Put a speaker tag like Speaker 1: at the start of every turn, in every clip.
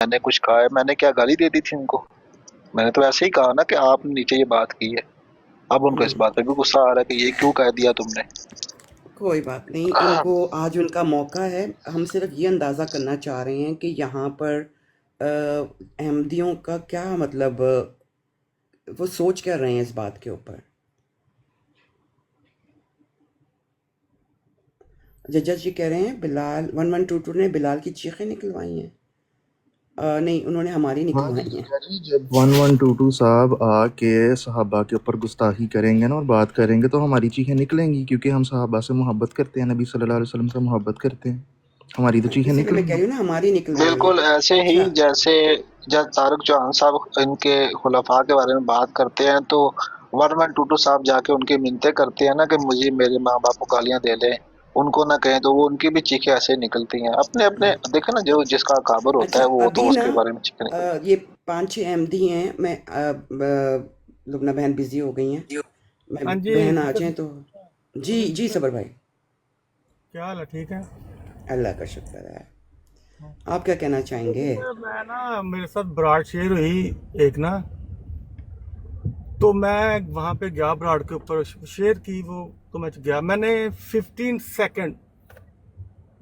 Speaker 1: میں نے کچھ کہا ہے؟ میں نے کیا گالی دے دی تھی ان کو؟ میں نے تو ایسے ہی کہا نا کہ آپ نے نیچے یہ بات کی ہے. اب ان کو اس بات پہ بھی غصہ آ رہا ہے کہ یہ کیوں کہہ دیا تم نے.
Speaker 2: کوئی بات نہیں، ان کو آج ان کا موقع ہے. ہم صرف یہ اندازہ کرنا چاہ رہے ہیں کہ یہاں پر احمدیوں کا کیا مطلب، وہ سوچ کر رہے ہیں اس بات کے اوپر. ججز جی کہہ رہے ہیں بلال 1122 نے بلال کی چیخیں نکلوائی ہیں. نہیں، انہوں نے ہماری
Speaker 3: ہاں جی
Speaker 2: نکلوائی ہیں.
Speaker 3: جی جی، جب 1122 صاحب آ کے صحابہ کے اوپر گستاخی کریں گے نا اور بات کریں گے تو ہماری چیخیں نکلیں گی، کیونکہ ہم صحابہ سے محبت کرتے ہیں، نبی صلی اللہ علیہ وسلم سے محبت کرتے ہیں، ہماری تو چیخیں
Speaker 2: اسی لیے میں
Speaker 3: نکلیں
Speaker 2: کہہ
Speaker 3: گی.
Speaker 2: رہی ہوں نا، ہماری نکلوائی ہیں.
Speaker 1: بالکل ایسے ہی
Speaker 2: اچھا،
Speaker 1: جیسے جب طارق جوہان صاحب ان کے خلفاء کے بارے میں بات کرتے ہیں تو 1122 صاحب جا کے ان کی منتیں کرتے ہیں نا کہ مجھے میرے ماں باپ کو گالیاں دے لیں، ان کو نہ کہیں، تو وہ ان کی بھی چیخیں ایسے نکلتی ہیں. اپنے اپنے دیکھیں نا، جو جس کا کابر ہوتا
Speaker 2: اچھا.
Speaker 1: ہے وہ تو
Speaker 2: ابھی
Speaker 1: اس
Speaker 2: نا
Speaker 1: کے بارے میں چیخیں نکلتی
Speaker 2: یہ 5-6 احمدی ہیں. میں لبنہ بہن بزی ہو گئی ہیں، میں
Speaker 4: ہاں جی
Speaker 2: بہن آ
Speaker 4: صدر
Speaker 2: جائیں تو. جی جی صبر بھائی،
Speaker 4: کیا حال ہے؟ ٹھیک ہے.
Speaker 2: اللہ کا شکر ہے. آپ کیا کہنا چاہیں گے؟
Speaker 4: میں نا میرے ساتھ براڈ شیئر ہوئی ایک نا، تو میں وہاں پہ گیا براڈ کے اوپر شیئر کی وہ، تو میں گیا، میں نے 15 سیکنڈ،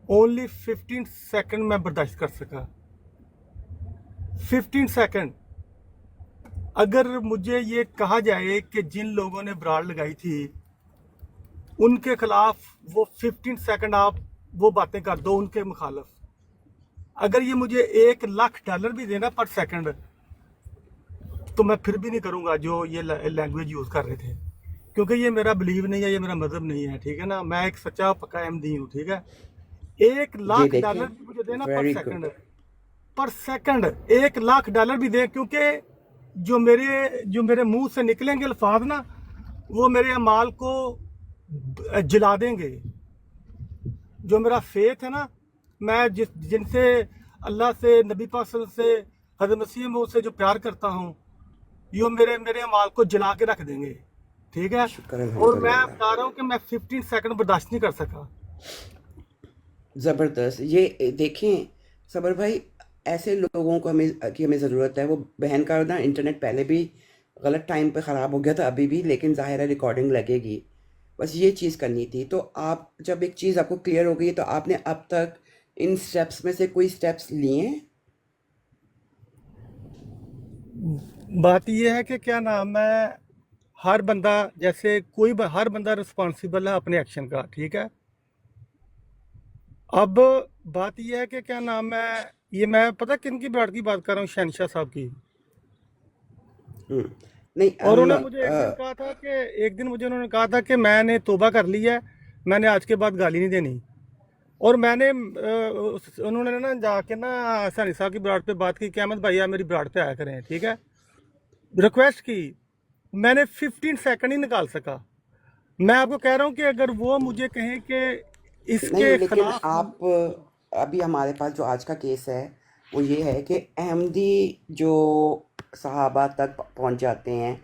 Speaker 4: اونلی 15 سیکنڈ میں برداشت کر سکا. 15 سیکنڈ. اگر مجھے یہ کہا جائے کہ جن لوگوں نے براڈ لگائی تھی ان کے خلاف وہ 15 سیکنڈ آپ وہ باتیں کر دو ان کے مخالف، اگر یہ مجھے $1,00,000 بھی دینا پر سیکنڈ تو میں پھر بھی نہیں کروں گا جو یہ لینگویج یوز کر رہے تھے، کیونکہ یہ میرا بلیو نہیں ہے، یہ میرا مذہب نہیں ہے. ٹھیک ہے نا، میں ایک سچا پکا احمدی ہوں. ٹھیک ہے،
Speaker 2: یہ دیکھیں،
Speaker 4: $1,00,000 بھی مجھے دینا پر
Speaker 2: ویری گڈ.
Speaker 4: سیکنڈ، پر سیکنڈ $1,00,000 بھی دیں، کیونکہ جو میرے منہ سے نکلیں گے الفاظ نا وہ میرے اعمال کو جلا دیں گے. جو میرا فیتھ ہے نا، میں جن سے اللہ سے، نبی پاک صلی اللہ علیہ وسلم سے، حضرت مسیح موعود سے جو پیار کرتا ہوں، یہ میرے اعمال کو جلا کے رکھ دیں گے. ٹھیک ہے،
Speaker 2: شکر
Speaker 4: اور میں
Speaker 2: الحمدللہ.
Speaker 4: بتا رہا ہوں کہ میں 15 سیکنڈ برداشت نہیں کر سکا.
Speaker 2: زبردست. یہ دیکھیں صبر بھائی، ایسے لوگوں کو ہمیں ضرورت ہے. وہ بہن کا نا انٹرنیٹ پہلے بھی غلط ٹائم پہ خراب ہو گیا تھا، ابھی بھی، لیکن ظاہر ہے ریکارڈنگ لگے گی. بس یہ چیز کرنی تھی. تو آپ جب ایک چیز آپ کو کلیئر ہو گئی تو آپ نے اب تک ان سٹیپس میں سے کوئی سٹیپس لیے ہیں؟
Speaker 4: بات یہ ہے کہ کیا نام ہے، ہر بندہ جیسے ہر بندہ رسپانسیبل ہے اپنے ایکشن کا. ٹھیک ہے، اب بات یہ ہے کہ کیا نام ہے، یہ میں پتہ کن کی براڈ کی بات کر رہا ہوں، شہنشاہ صاحب کی.
Speaker 2: نہیں
Speaker 4: اور
Speaker 2: ہم
Speaker 4: انہوں نے مجھے ایک دن مجھے انہوں نے کہا تھا کہ میں نے توبہ کر لی ہے، میں نے آج کے بعد گالی نہیں دینی. اور میں نے انہوں نے نا جا کے نا سانی صاحب کی براڈ پہ بات کی کہ احمد بھائی آپ میری براڈ پہ آیا کریں. ٹھیک ہے، ریکویسٹ کی. میں نے 15 سیکنڈ ہی نکال سکا. میں آپ کو کہہ رہا ہوں کہ اگر وہ مجھے کہیں کہ اس
Speaker 2: نہیں،
Speaker 4: کے
Speaker 2: لیکن
Speaker 4: خلاف،
Speaker 2: آپ ابھی ہمارے پاس جو آج کا کیس ہے وہ یہ ہے کہ احمدی جو صحابہ تک پہنچ جاتے ہیں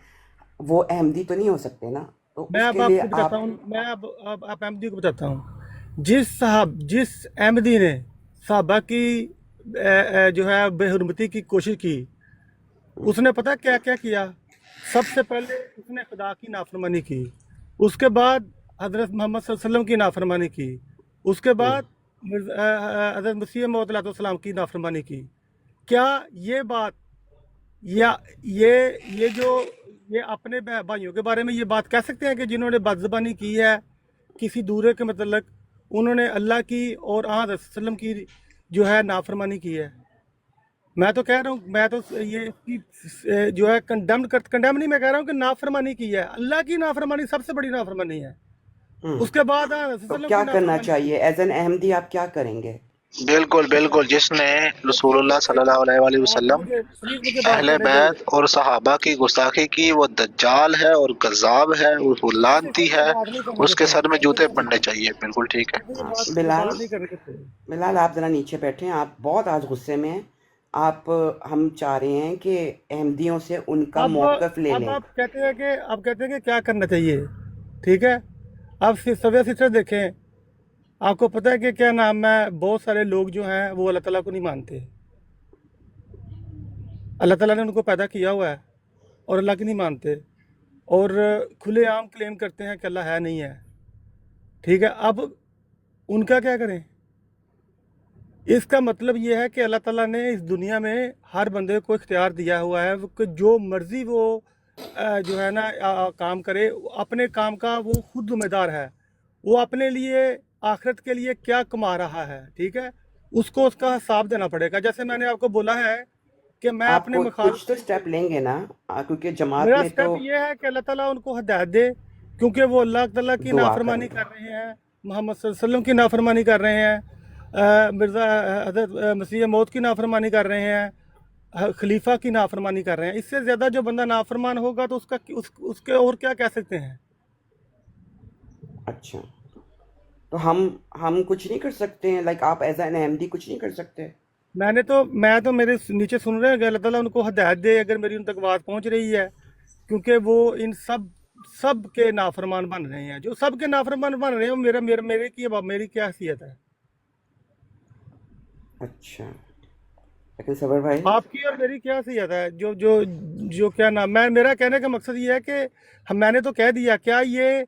Speaker 2: وہ احمدی تو نہیں ہو سکتے نا. تو
Speaker 4: میں
Speaker 2: اس
Speaker 4: اب
Speaker 2: کے
Speaker 4: آپ
Speaker 2: لیے
Speaker 4: کو بتاتا
Speaker 2: آپ
Speaker 4: ہوں، میں اب احمدی کو بتاتا ہوں. جس احمدی نے صحابہ کی جو ہے بے حرمتی کی کوشش کی، اس نے پتہ کیا کیا کیا؟ سب سے پہلے اس نے خدا کی نافرمانی کی، اس کے بعد حضرت محمد صلی اللہ علیہ وسلم کی نافرمانی کی، اس کے بعد حضرت مسیح موعود علیہ السلام کی نافرمانی کی. کیا یہ بات یا یہ جو یہ اپنے بھائیوں کے بارے میں یہ بات کہہ سکتے ہیں کہ جنہوں نے بد زبانی کی ہے کسی دورے کے متعلق، انہوں نے اللہ کی اور حضرت صلی اللہ علیہ وسلم کی جو ہے نافرمانی کی ہے؟ میں تو کہہ رہا ہوں، میں تو یہ جو ہے کنڈیم نہیں، میں کہہ رہا ہوں کہ نافرمانی کی ہے. اللہ کی نافرمانی سب سے بڑی نافرمانی ہے. اس کے بعد حضرت صلی
Speaker 2: تو
Speaker 4: اللہ علیہ وسلم
Speaker 2: کیا
Speaker 4: کی
Speaker 2: کرنا
Speaker 4: نافرمانی کی.
Speaker 2: چاہیے ایز این احمدی؟ آپ کیا کریں گے؟
Speaker 1: بالکل بالکل، جس نے رسول اللہ صلی اللہ علیہ وآلہ
Speaker 4: آپ
Speaker 1: وسلم،
Speaker 4: مجھے پلیز مجھے بات
Speaker 1: اہل
Speaker 4: کرنے دیں.
Speaker 1: بیت اور صحابہ کی گستاخی کی، وہ دجال ہے اور کذاب ہے اور وہ لعنتی
Speaker 4: مجھے
Speaker 1: ہے،
Speaker 4: بات نہیں کرنے
Speaker 1: اس کے
Speaker 4: دیتے،
Speaker 1: سر میں جوتے پڑنے چاہیے. بالکل ٹھیک ہے.
Speaker 4: مجھے
Speaker 2: بلال،
Speaker 4: بات نہیں کرنے دیتے.
Speaker 2: بلال آپ ذرا نیچے بیٹھیں. آپ بہت آج غصے میں ہیں. ہم چاہ رہے ہیں کہ احمدیوں سے ان کا
Speaker 4: اب
Speaker 2: موقف لے
Speaker 4: اب
Speaker 2: لیں.
Speaker 4: آپ کہتے ہیں کہ کیا کرنا چاہیے. ٹھیک ہے، اب سویہ سسٹر دیکھیں، آپ کو پتہ ہے کہ کیا نام ہے، بہت سارے لوگ جو ہیں وہ اللہ تعالیٰ کو نہیں مانتے. अल्लाह ताला ने उनको पैदा किया हुआ है और अल्लाह की नहीं मानते और खुलेआम क्लेम करते हैं कि अल्लाह है नहीं है। ठीक है, अब उनका क्या करें? इसका मतलब ये है कि अल्लाह ताला ने इस दुनिया में हर बंदे को इख्तियार दिया हुआ है कि जो मर्ज़ी वो जो है ना काम करे, अपने काम का वो खुद जिम्मेदार है। वो अपने लिए आखिरत के लिए क्या कमा रहा है, ठीक है, उसको उसका हिसाब देना पड़ेगा। जैसे मैंने आपको बोला है कि मैं
Speaker 2: आप
Speaker 4: अपने
Speaker 2: कुछ
Speaker 4: मुखालिफ,
Speaker 2: तो स्टेप लेंगे ना, क्योंकि जमात
Speaker 4: मेरा
Speaker 2: में
Speaker 4: स्टेप
Speaker 2: तो
Speaker 4: ये है कि अल्लाह ताला उनको हिदायत दे, क्योंकि वो अल्लाह ताला की
Speaker 2: दुआ
Speaker 4: नाफरमानी
Speaker 2: करेंगे।
Speaker 4: कर रहे हैं, मोहम्मद सल्लल्लाहु अलैहि वसल्लम की नाफरमानी कर रहे हैं, मिर्ज़ा हज़रत मसीह मौत की नाफरमानी कर रहे हैं, खलीफा की नाफरमानी कर रहे हैं। इससे ज़्यादा जो बंदा नाफरमान होगा तो उसके और क्या कह सकते हैं?
Speaker 2: अच्छा, तो हम कुछ नहीं कर सकते हैं, लाइक आप एज एन अहमदी कुछ नहीं कर सकते?
Speaker 4: मैं तो मेरे नीचे सुन रहे हैं कि अल्लाह ताला उनको हिदायत दे, अगर मेरी उन तक बात पहुंच रही है, क्योंकि वो इन सब के नाफरमान बन रहे हैं। जो सब के नाफरमान बन रहे हैं, मेरा मेरे मेरी क्या हैसियत है?
Speaker 2: अच्छा, लेकिन सबर भाई,
Speaker 4: आपकी और मेरी क्या हैसियत है? जो जो जो क्या नाम, मेरा कहने का मकसद ये है कि मैंने तो कह दिया, क्या ये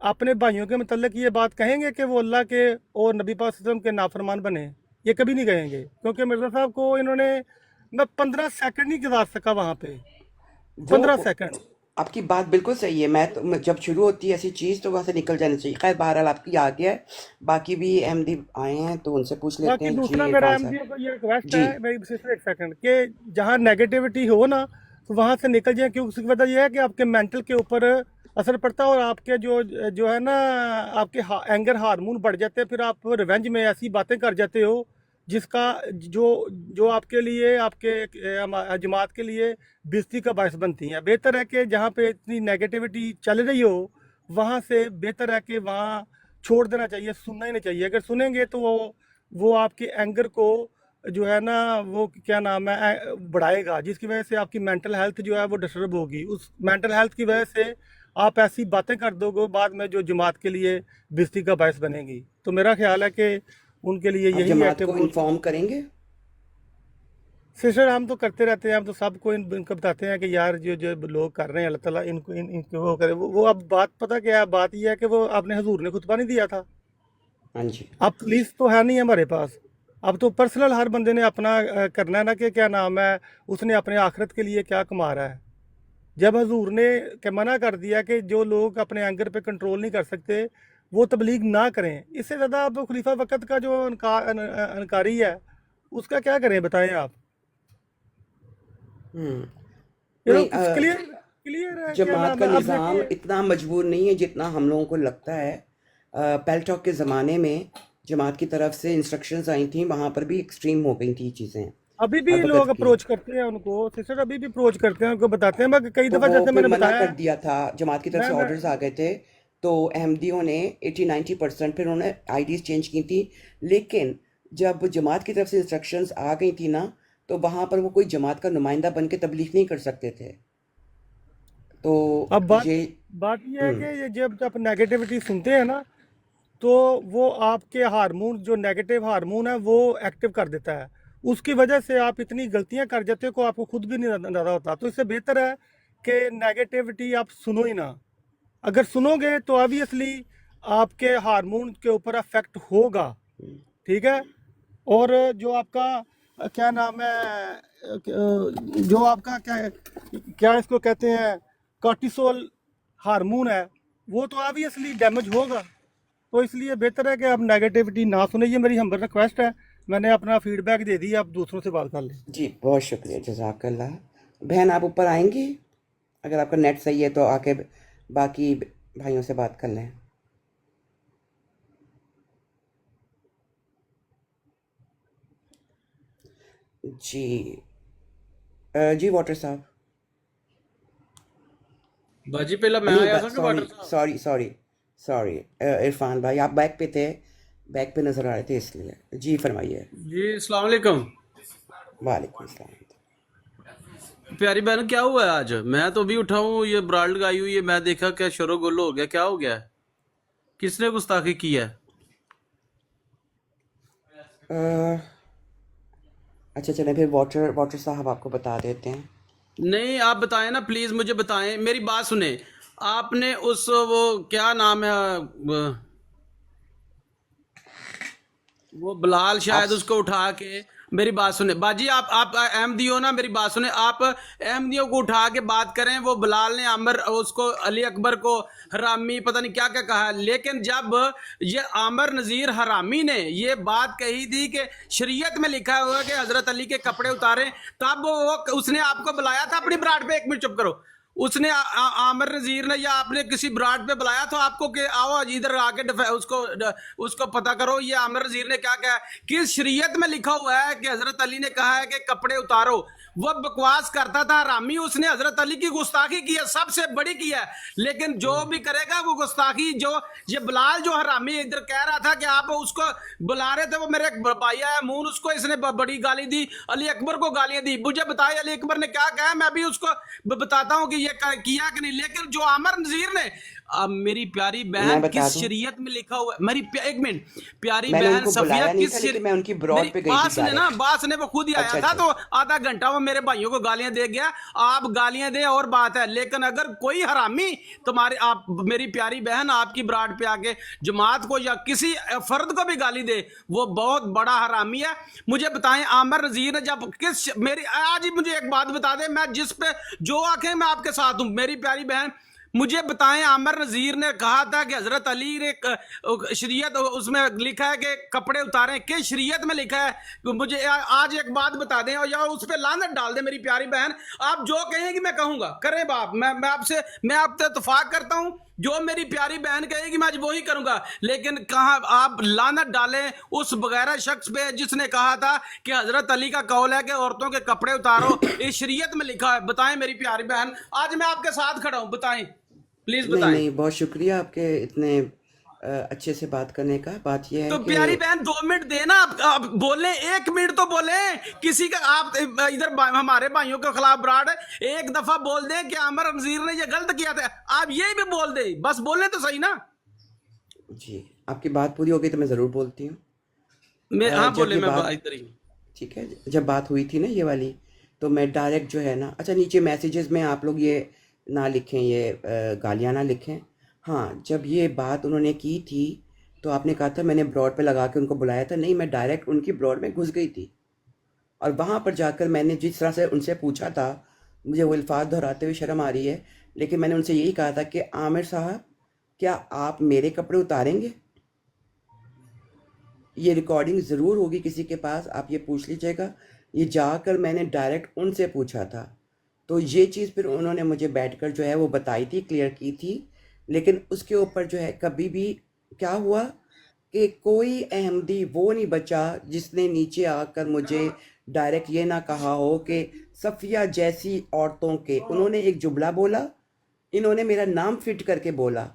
Speaker 4: अपने भाइयों के मतलब ये बात कहेंगे कि वो अल्लाह के और नबी पाक सल्लल्लाहु अलैहि वसल्लम के नाफरमान बने? ये कभी नहीं कहेंगे, क्योंकि मिर्ज़ा साहब को इन्होंने, मैं 15 सेकंड नहीं गुजार सका वहाँ पे, 15
Speaker 2: वो
Speaker 4: सेकंड।
Speaker 2: आपकी बात बिल्कुल सही है। जब शुरू होती है ऐसी चीज़ तो वहाँ से निकल जानी चाहिए। खैर, बहरहाल आपकी आ गया है, बाकी भी अहमदी आए हैं तो उनसे पूछ लेते
Speaker 4: बाकी
Speaker 2: हैं।
Speaker 4: दूसरा
Speaker 2: जी
Speaker 4: मेरा
Speaker 2: इरफान
Speaker 4: एमडी
Speaker 2: साहब।
Speaker 4: को ये रिक्वेस्ट
Speaker 2: जी
Speaker 4: है, मेरी सिर्फ एक सेकंड, कि जहाँ नेगेटिविटी हो ना तो वहाँ से निकल जाए, क्योंकि उसकी वजह यह है कि आपके मेंटल के ऊपर असर पड़ता है और आपके जो है ना, आपके एंगर हार्मोन बढ़ जाते हैं, फिर आप रिवेंज में ऐसी बातें कर जाते हो जिसका जो जो आपके लिए, आपके जमात के लिए बेइज्जती का बायस बनती हैं। बेहतर है कि जहाँ पे इतनी नेगेटिविटी चल रही हो, वहाँ से बेहतर है कि वहाँ छोड़ देना चाहिए, सुनना ही नहीं चाहिए। अगर सुनेंगे तो वो आपके एंगर को जो है ना, वो क्या नाम है, बढ़ाएगा, जिसकी वजह से आपकी मेंटल हेल्थ जो है वो डिस्टर्ब होगी। उस मेंटल हेल्थ की वजह से आप ऐसी बातें कर दोगे बाद में जो जमात के लिए बेइज्जती का बायस बनेगी। तो मेरा ख्याल है कि उनके लिए
Speaker 2: आप
Speaker 4: यही है
Speaker 2: जमात
Speaker 4: कि
Speaker 2: को
Speaker 4: वो,
Speaker 2: इन्फॉर्म करेंगे?
Speaker 4: सिस्टर, हम तो करते रहते हैं, हम तो सबको इनको बताते हैं कि यार जो जो लोग कर रहे हैं, अल्लाह ताला इनको वो करे। वो अब बात पता क्या है, बात ये है कि वो आपने हजूर ने खुतबा नहीं दिया था,
Speaker 2: हाँ जी।
Speaker 4: अब पुलिस तो है नहीं हमारे पास, अब तो पर्सनल हर बंदे ने अपना करना है ना, कि क्या नाम है, उसने अपने आखिरत के लिए क्या कमा रहा है। जब हजूर ने मना कर दिया कि जो लोग अपने एंगर पे कंट्रोल नहीं कर सकते वो तबलीग ना करें, इससे ज़्यादा अब खलीफा वक़्त का जो अनकारी है उसका क्या करें, बताएं आप?
Speaker 2: हम्म
Speaker 4: ये
Speaker 2: नहीं,
Speaker 4: तो क्लियर क्लियर है, क्या
Speaker 2: जमात
Speaker 4: नाम
Speaker 2: का
Speaker 4: है, अब
Speaker 2: निज़ाम
Speaker 4: देखिए।
Speaker 2: इतना मजबूर नहीं है जितना हम लोगों को लगता है। पेलटॉक के ज़माने में जमात की तरफ से इंस्ट्रक्शंस आई थी, वहाँ पर भी एक्सट्रीम हो गई थी चीज़ें,
Speaker 4: अभी
Speaker 2: हर
Speaker 4: भी लोग
Speaker 2: वक्त की।
Speaker 4: अप्रोच करते हैं उनको, सिस्टर, अभी भी अप्रोच करते हैं, उनको बताते हैं। मैं कई
Speaker 2: तो
Speaker 4: दफ़ा,
Speaker 2: वो
Speaker 4: जैसे
Speaker 2: फिर
Speaker 4: मैंने
Speaker 2: मना
Speaker 4: बताया,
Speaker 2: कर दिया था, जमात की तरफ से
Speaker 4: मैं
Speaker 2: ऑर्डर्स आ गए थे, तो अहमदियों ने 80-90% फिर उन्होंने आईडीज़ चेंज की थी। लेकिन जब जमात की तरफ से इंस्ट्रक्शंस आ गई थी ना, तो वहाँ पर वो कोई जमात का नुमाइंदा बन के तबलीग नहीं कर सकते थे। तो
Speaker 4: अब बात
Speaker 2: ये
Speaker 4: बात ये है
Speaker 2: हम्म
Speaker 4: कि ये जब आप नेगेटिविटी सुनते हैं ना, तो वो आपके हार्मोन, जो नेगेटिव हार्मोन है, वो एक्टिव कर देता है। उसकी वजह से आप इतनी गलतियां कर जाते हो को आपको खुद भी नहीं अंदाजा होता। तो इससे बेहतर है कि नेगेटिविटी आप सुनो ही ना। अगर सुनोगे तो ऑब्वियसली आपके हार्मोन के ऊपर अफेक्ट होगा, ठीक है। और जो आपका क्या नाम है, जो आपका क्या क्या इसको कहते हैं, कार्टिसोल हार्मोन है, वो तो ऑब्वियसली डैमेज होगा। तो इसलिए बेहतर है कि आप नेगेटिविटी ना सुने, ये मेरी हम्बल रिक्वेस्ट है। मैंने अपना फीडबैक दे दिया, आप दूसरों से बात कर लें।
Speaker 2: जी, बहुत शुक्रिया, जज़ाकल्लाह। बहन, आप ऊपर आएंगी? अगर आपका नेट सही है तो आके बाकी भाइयों से बात कर लें। जी जी वाटर साहब।
Speaker 5: बाजी पहला मैं
Speaker 2: नहीं,
Speaker 5: आया था कि
Speaker 2: सॉरी
Speaker 5: वाटर साहब?
Speaker 2: सॉरी सॉरी सॉरी, इरफान भाई, आप बैक पे थे, बैक पे नज़र आ रहे थे इसलिए। जी फरमाइए।
Speaker 5: जी अस्सलाम वालेकुम।
Speaker 2: वालेकुम अस्सलाम।
Speaker 5: प्यारी बहन, क्या हुआ है आज? मैं तो अभी उठा हूँ, ये ब्रांड लगाई हुई है, मैं देखा क्या शोरो गुल्लो हो गया, क्या हो गया है? किसने गुस्ताखी की है?
Speaker 2: अ, अच्छा चलें फिर वाटर साहब आपको बता देते हैं।
Speaker 5: नहीं आप बताएं ना प्लीज, मुझे बताएं, मेरी बात सुने। आपने उस वो क्या नाम है वो बिलाल
Speaker 2: आप
Speaker 5: शायद, उसको उठा के, मेरी बात सुने बाजी, आप अहमदी हो ना, मेरी बात सुने। आप अहमदियों को उठा के बात करें। वो बिलाल ने आमिर उसको, अली अकबर को हरामी पता नहीं क्या क्या कहा, लेकिन जब ये आमिर नज़ीर हरामी ने ये बात कही थी कि शरीयत में लिखा हुआ है कि हजरत अली के कपड़े उतारें, तब वो उसने आपको बुलाया था अपनी ब्राड पे, एक मिनट चुप करो, उसने आमिर नज़ीर ने या आपने किसी ब्राड पे बुलाया था आपको कि आओ इधर आके उसको पता करो ये आमिर नज़ीर ने क्या कहा, किस शरीयत में लिखा हुआ है कि हजरत अली ने कहा है कि कपड़े उतारो। वो बकवास करता था हरामी, उसने हजरत अली की गुस्ताखी की है, सबसे बड़ी की है। लेकिन जो भी करेगा वो गुस्ताखी, जो ये बिलाल जो हरामी इधर कह रहा था कि आप उसको बुला रहे थे, वो मेरे भाई है मून, उसको इसने बड़ी गाली दी, अली अकबर को गालियां दी। मुझे बताइए अली अकबर ने क्या कहा, मैं भी उसको बताता हूँ कि ये किया कि नहीं। लेकिन जो आमिर नज़ीर ने, अब मेरी प्यारी
Speaker 2: मैं
Speaker 5: बहन
Speaker 2: बता
Speaker 5: किस
Speaker 2: दूं,
Speaker 5: शरीयत में लिखा हुआ है, एक मिनट, प्यारी
Speaker 2: मैंने
Speaker 5: बहन
Speaker 2: उनको
Speaker 5: सफिया
Speaker 2: बुलाया नहीं था
Speaker 5: किस
Speaker 2: लेकिन मैं उनकी
Speaker 5: मेरी
Speaker 2: ब्रॉड पे गई थी
Speaker 5: बास ने ना,
Speaker 2: डायरेक्ट।
Speaker 5: बास ने वो खुद ही आया
Speaker 2: अच्छा
Speaker 5: था,
Speaker 2: अच्छा
Speaker 5: तो आधा घंटा वो मेरे भाइयों को गालियां दे गया। आप गालियां दे और बात है, लेकिन अगर कोई हरामी तुम्हारे, आप मेरी प्यारी बहन आपकी ब्राड पे आके जमात को या किसी फर्द को भी गाली दे, वो बहुत बड़ा हरामी है। मुझे बताएं आमिर नज़ीर ने जब किस मेरी, आज ही मुझे एक बात बता दे, मैं जिस पे जो आंखें मैं आपके साथ हूं मेरी प्यारी बहन, मुझे बताएं आमिर नज़ीर ने कहा था कि हजरत अली ने शरीयत उसमें लिखा है कि कपड़े उतारें, किस शरीयत में लिखा है? मुझे आज एक बात बता दें और या उस पर लानत डाल दें मेरी प्यारी बहन। आप जो कहेंगी मैं कहूंगा, करें बाप, मैं आपसे इत्तेफाक करता हूं, जो मेरी प्यारी बहन कहेगी मैं आज वही करूंगा। लेकिन कहा आप लानत डालें उस वगैरह शख्स पे जिसने कहा था कि हजरत अली का कौल है कि औरतों के कपड़े उतारो, इस शरीयत में लिखा है। बताएं मेरी प्यारी बहन, आज मैं आपके साथ खड़ा हूं, बताएं प्लीज
Speaker 2: नहीं
Speaker 5: बताएं।
Speaker 2: नहीं, बहुत शुक्रिया आपके इतने अच्छे से बात करने का। बात यह
Speaker 5: तो
Speaker 2: है
Speaker 5: प्यारी
Speaker 2: कि
Speaker 5: बहन 2 मिनट देना, आप बोले, 1 मिनट तो बोले किसी का। आप इधर हमारे भाइयों के खिलाफ ब्राड एक दफा बोल दें कि आमिर नज़ीर ने ये गलत किया था, आप यही भी बोल दे, बस बोले तो सही ना।
Speaker 2: जी आपकी बात पूरी हो गई तो मैं ज़रूर बोलती हूँ।
Speaker 5: मैं हाँ
Speaker 2: जब
Speaker 5: बोले,
Speaker 2: ये
Speaker 5: मैं
Speaker 2: बात,
Speaker 5: इधर ही हूँ।
Speaker 2: ठीक है, जब बात हुई थी ना ये वाली, तो मैं डायरेक्ट जो है ना, अच्छा नीचे मैसेजेस में आप लोग ये ना लिखें, ये गालियाँ ना लिखें। हाँ, जब ये बात उन्होंने की थी तो आपने कहा था मैंने ब्रॉड पे लगा के उनको बुलाया था, नहीं, मैं डायरेक्ट उनकी ब्रॉड में घुस गई थी और वहाँ पर जाकर मैंने जिस तरह से उनसे पूछा था, मुझे वो अल्फाज दोहराते हुए शर्म आ रही है, लेकिन मैंने उनसे यही कहा था कि आमिर साहब क्या आप मेरे कपड़े उतारेंगे? ये रिकॉर्डिंग ज़रूर होगी किसी के पास, आप ये पूछ लीजिएगा। ये जाकर मैंने डायरेक्ट उनसे पूछा था, तो ये चीज़ फिर उन्होंने मुझे बैठकर जो है वो बताई थी, क्लियर की थी। लेकिन उसके ऊपर जो है कभी भी क्या हुआ कि कोई अहमदी वो नहीं बचा जिसने नीचे आकर मुझे डायरेक्ट ये ना कहा हो कि सफ़िया जैसी औरतों के, उन्होंने एक जुमला बोला, इन्होंने मेरा नाम फिट करके बोला।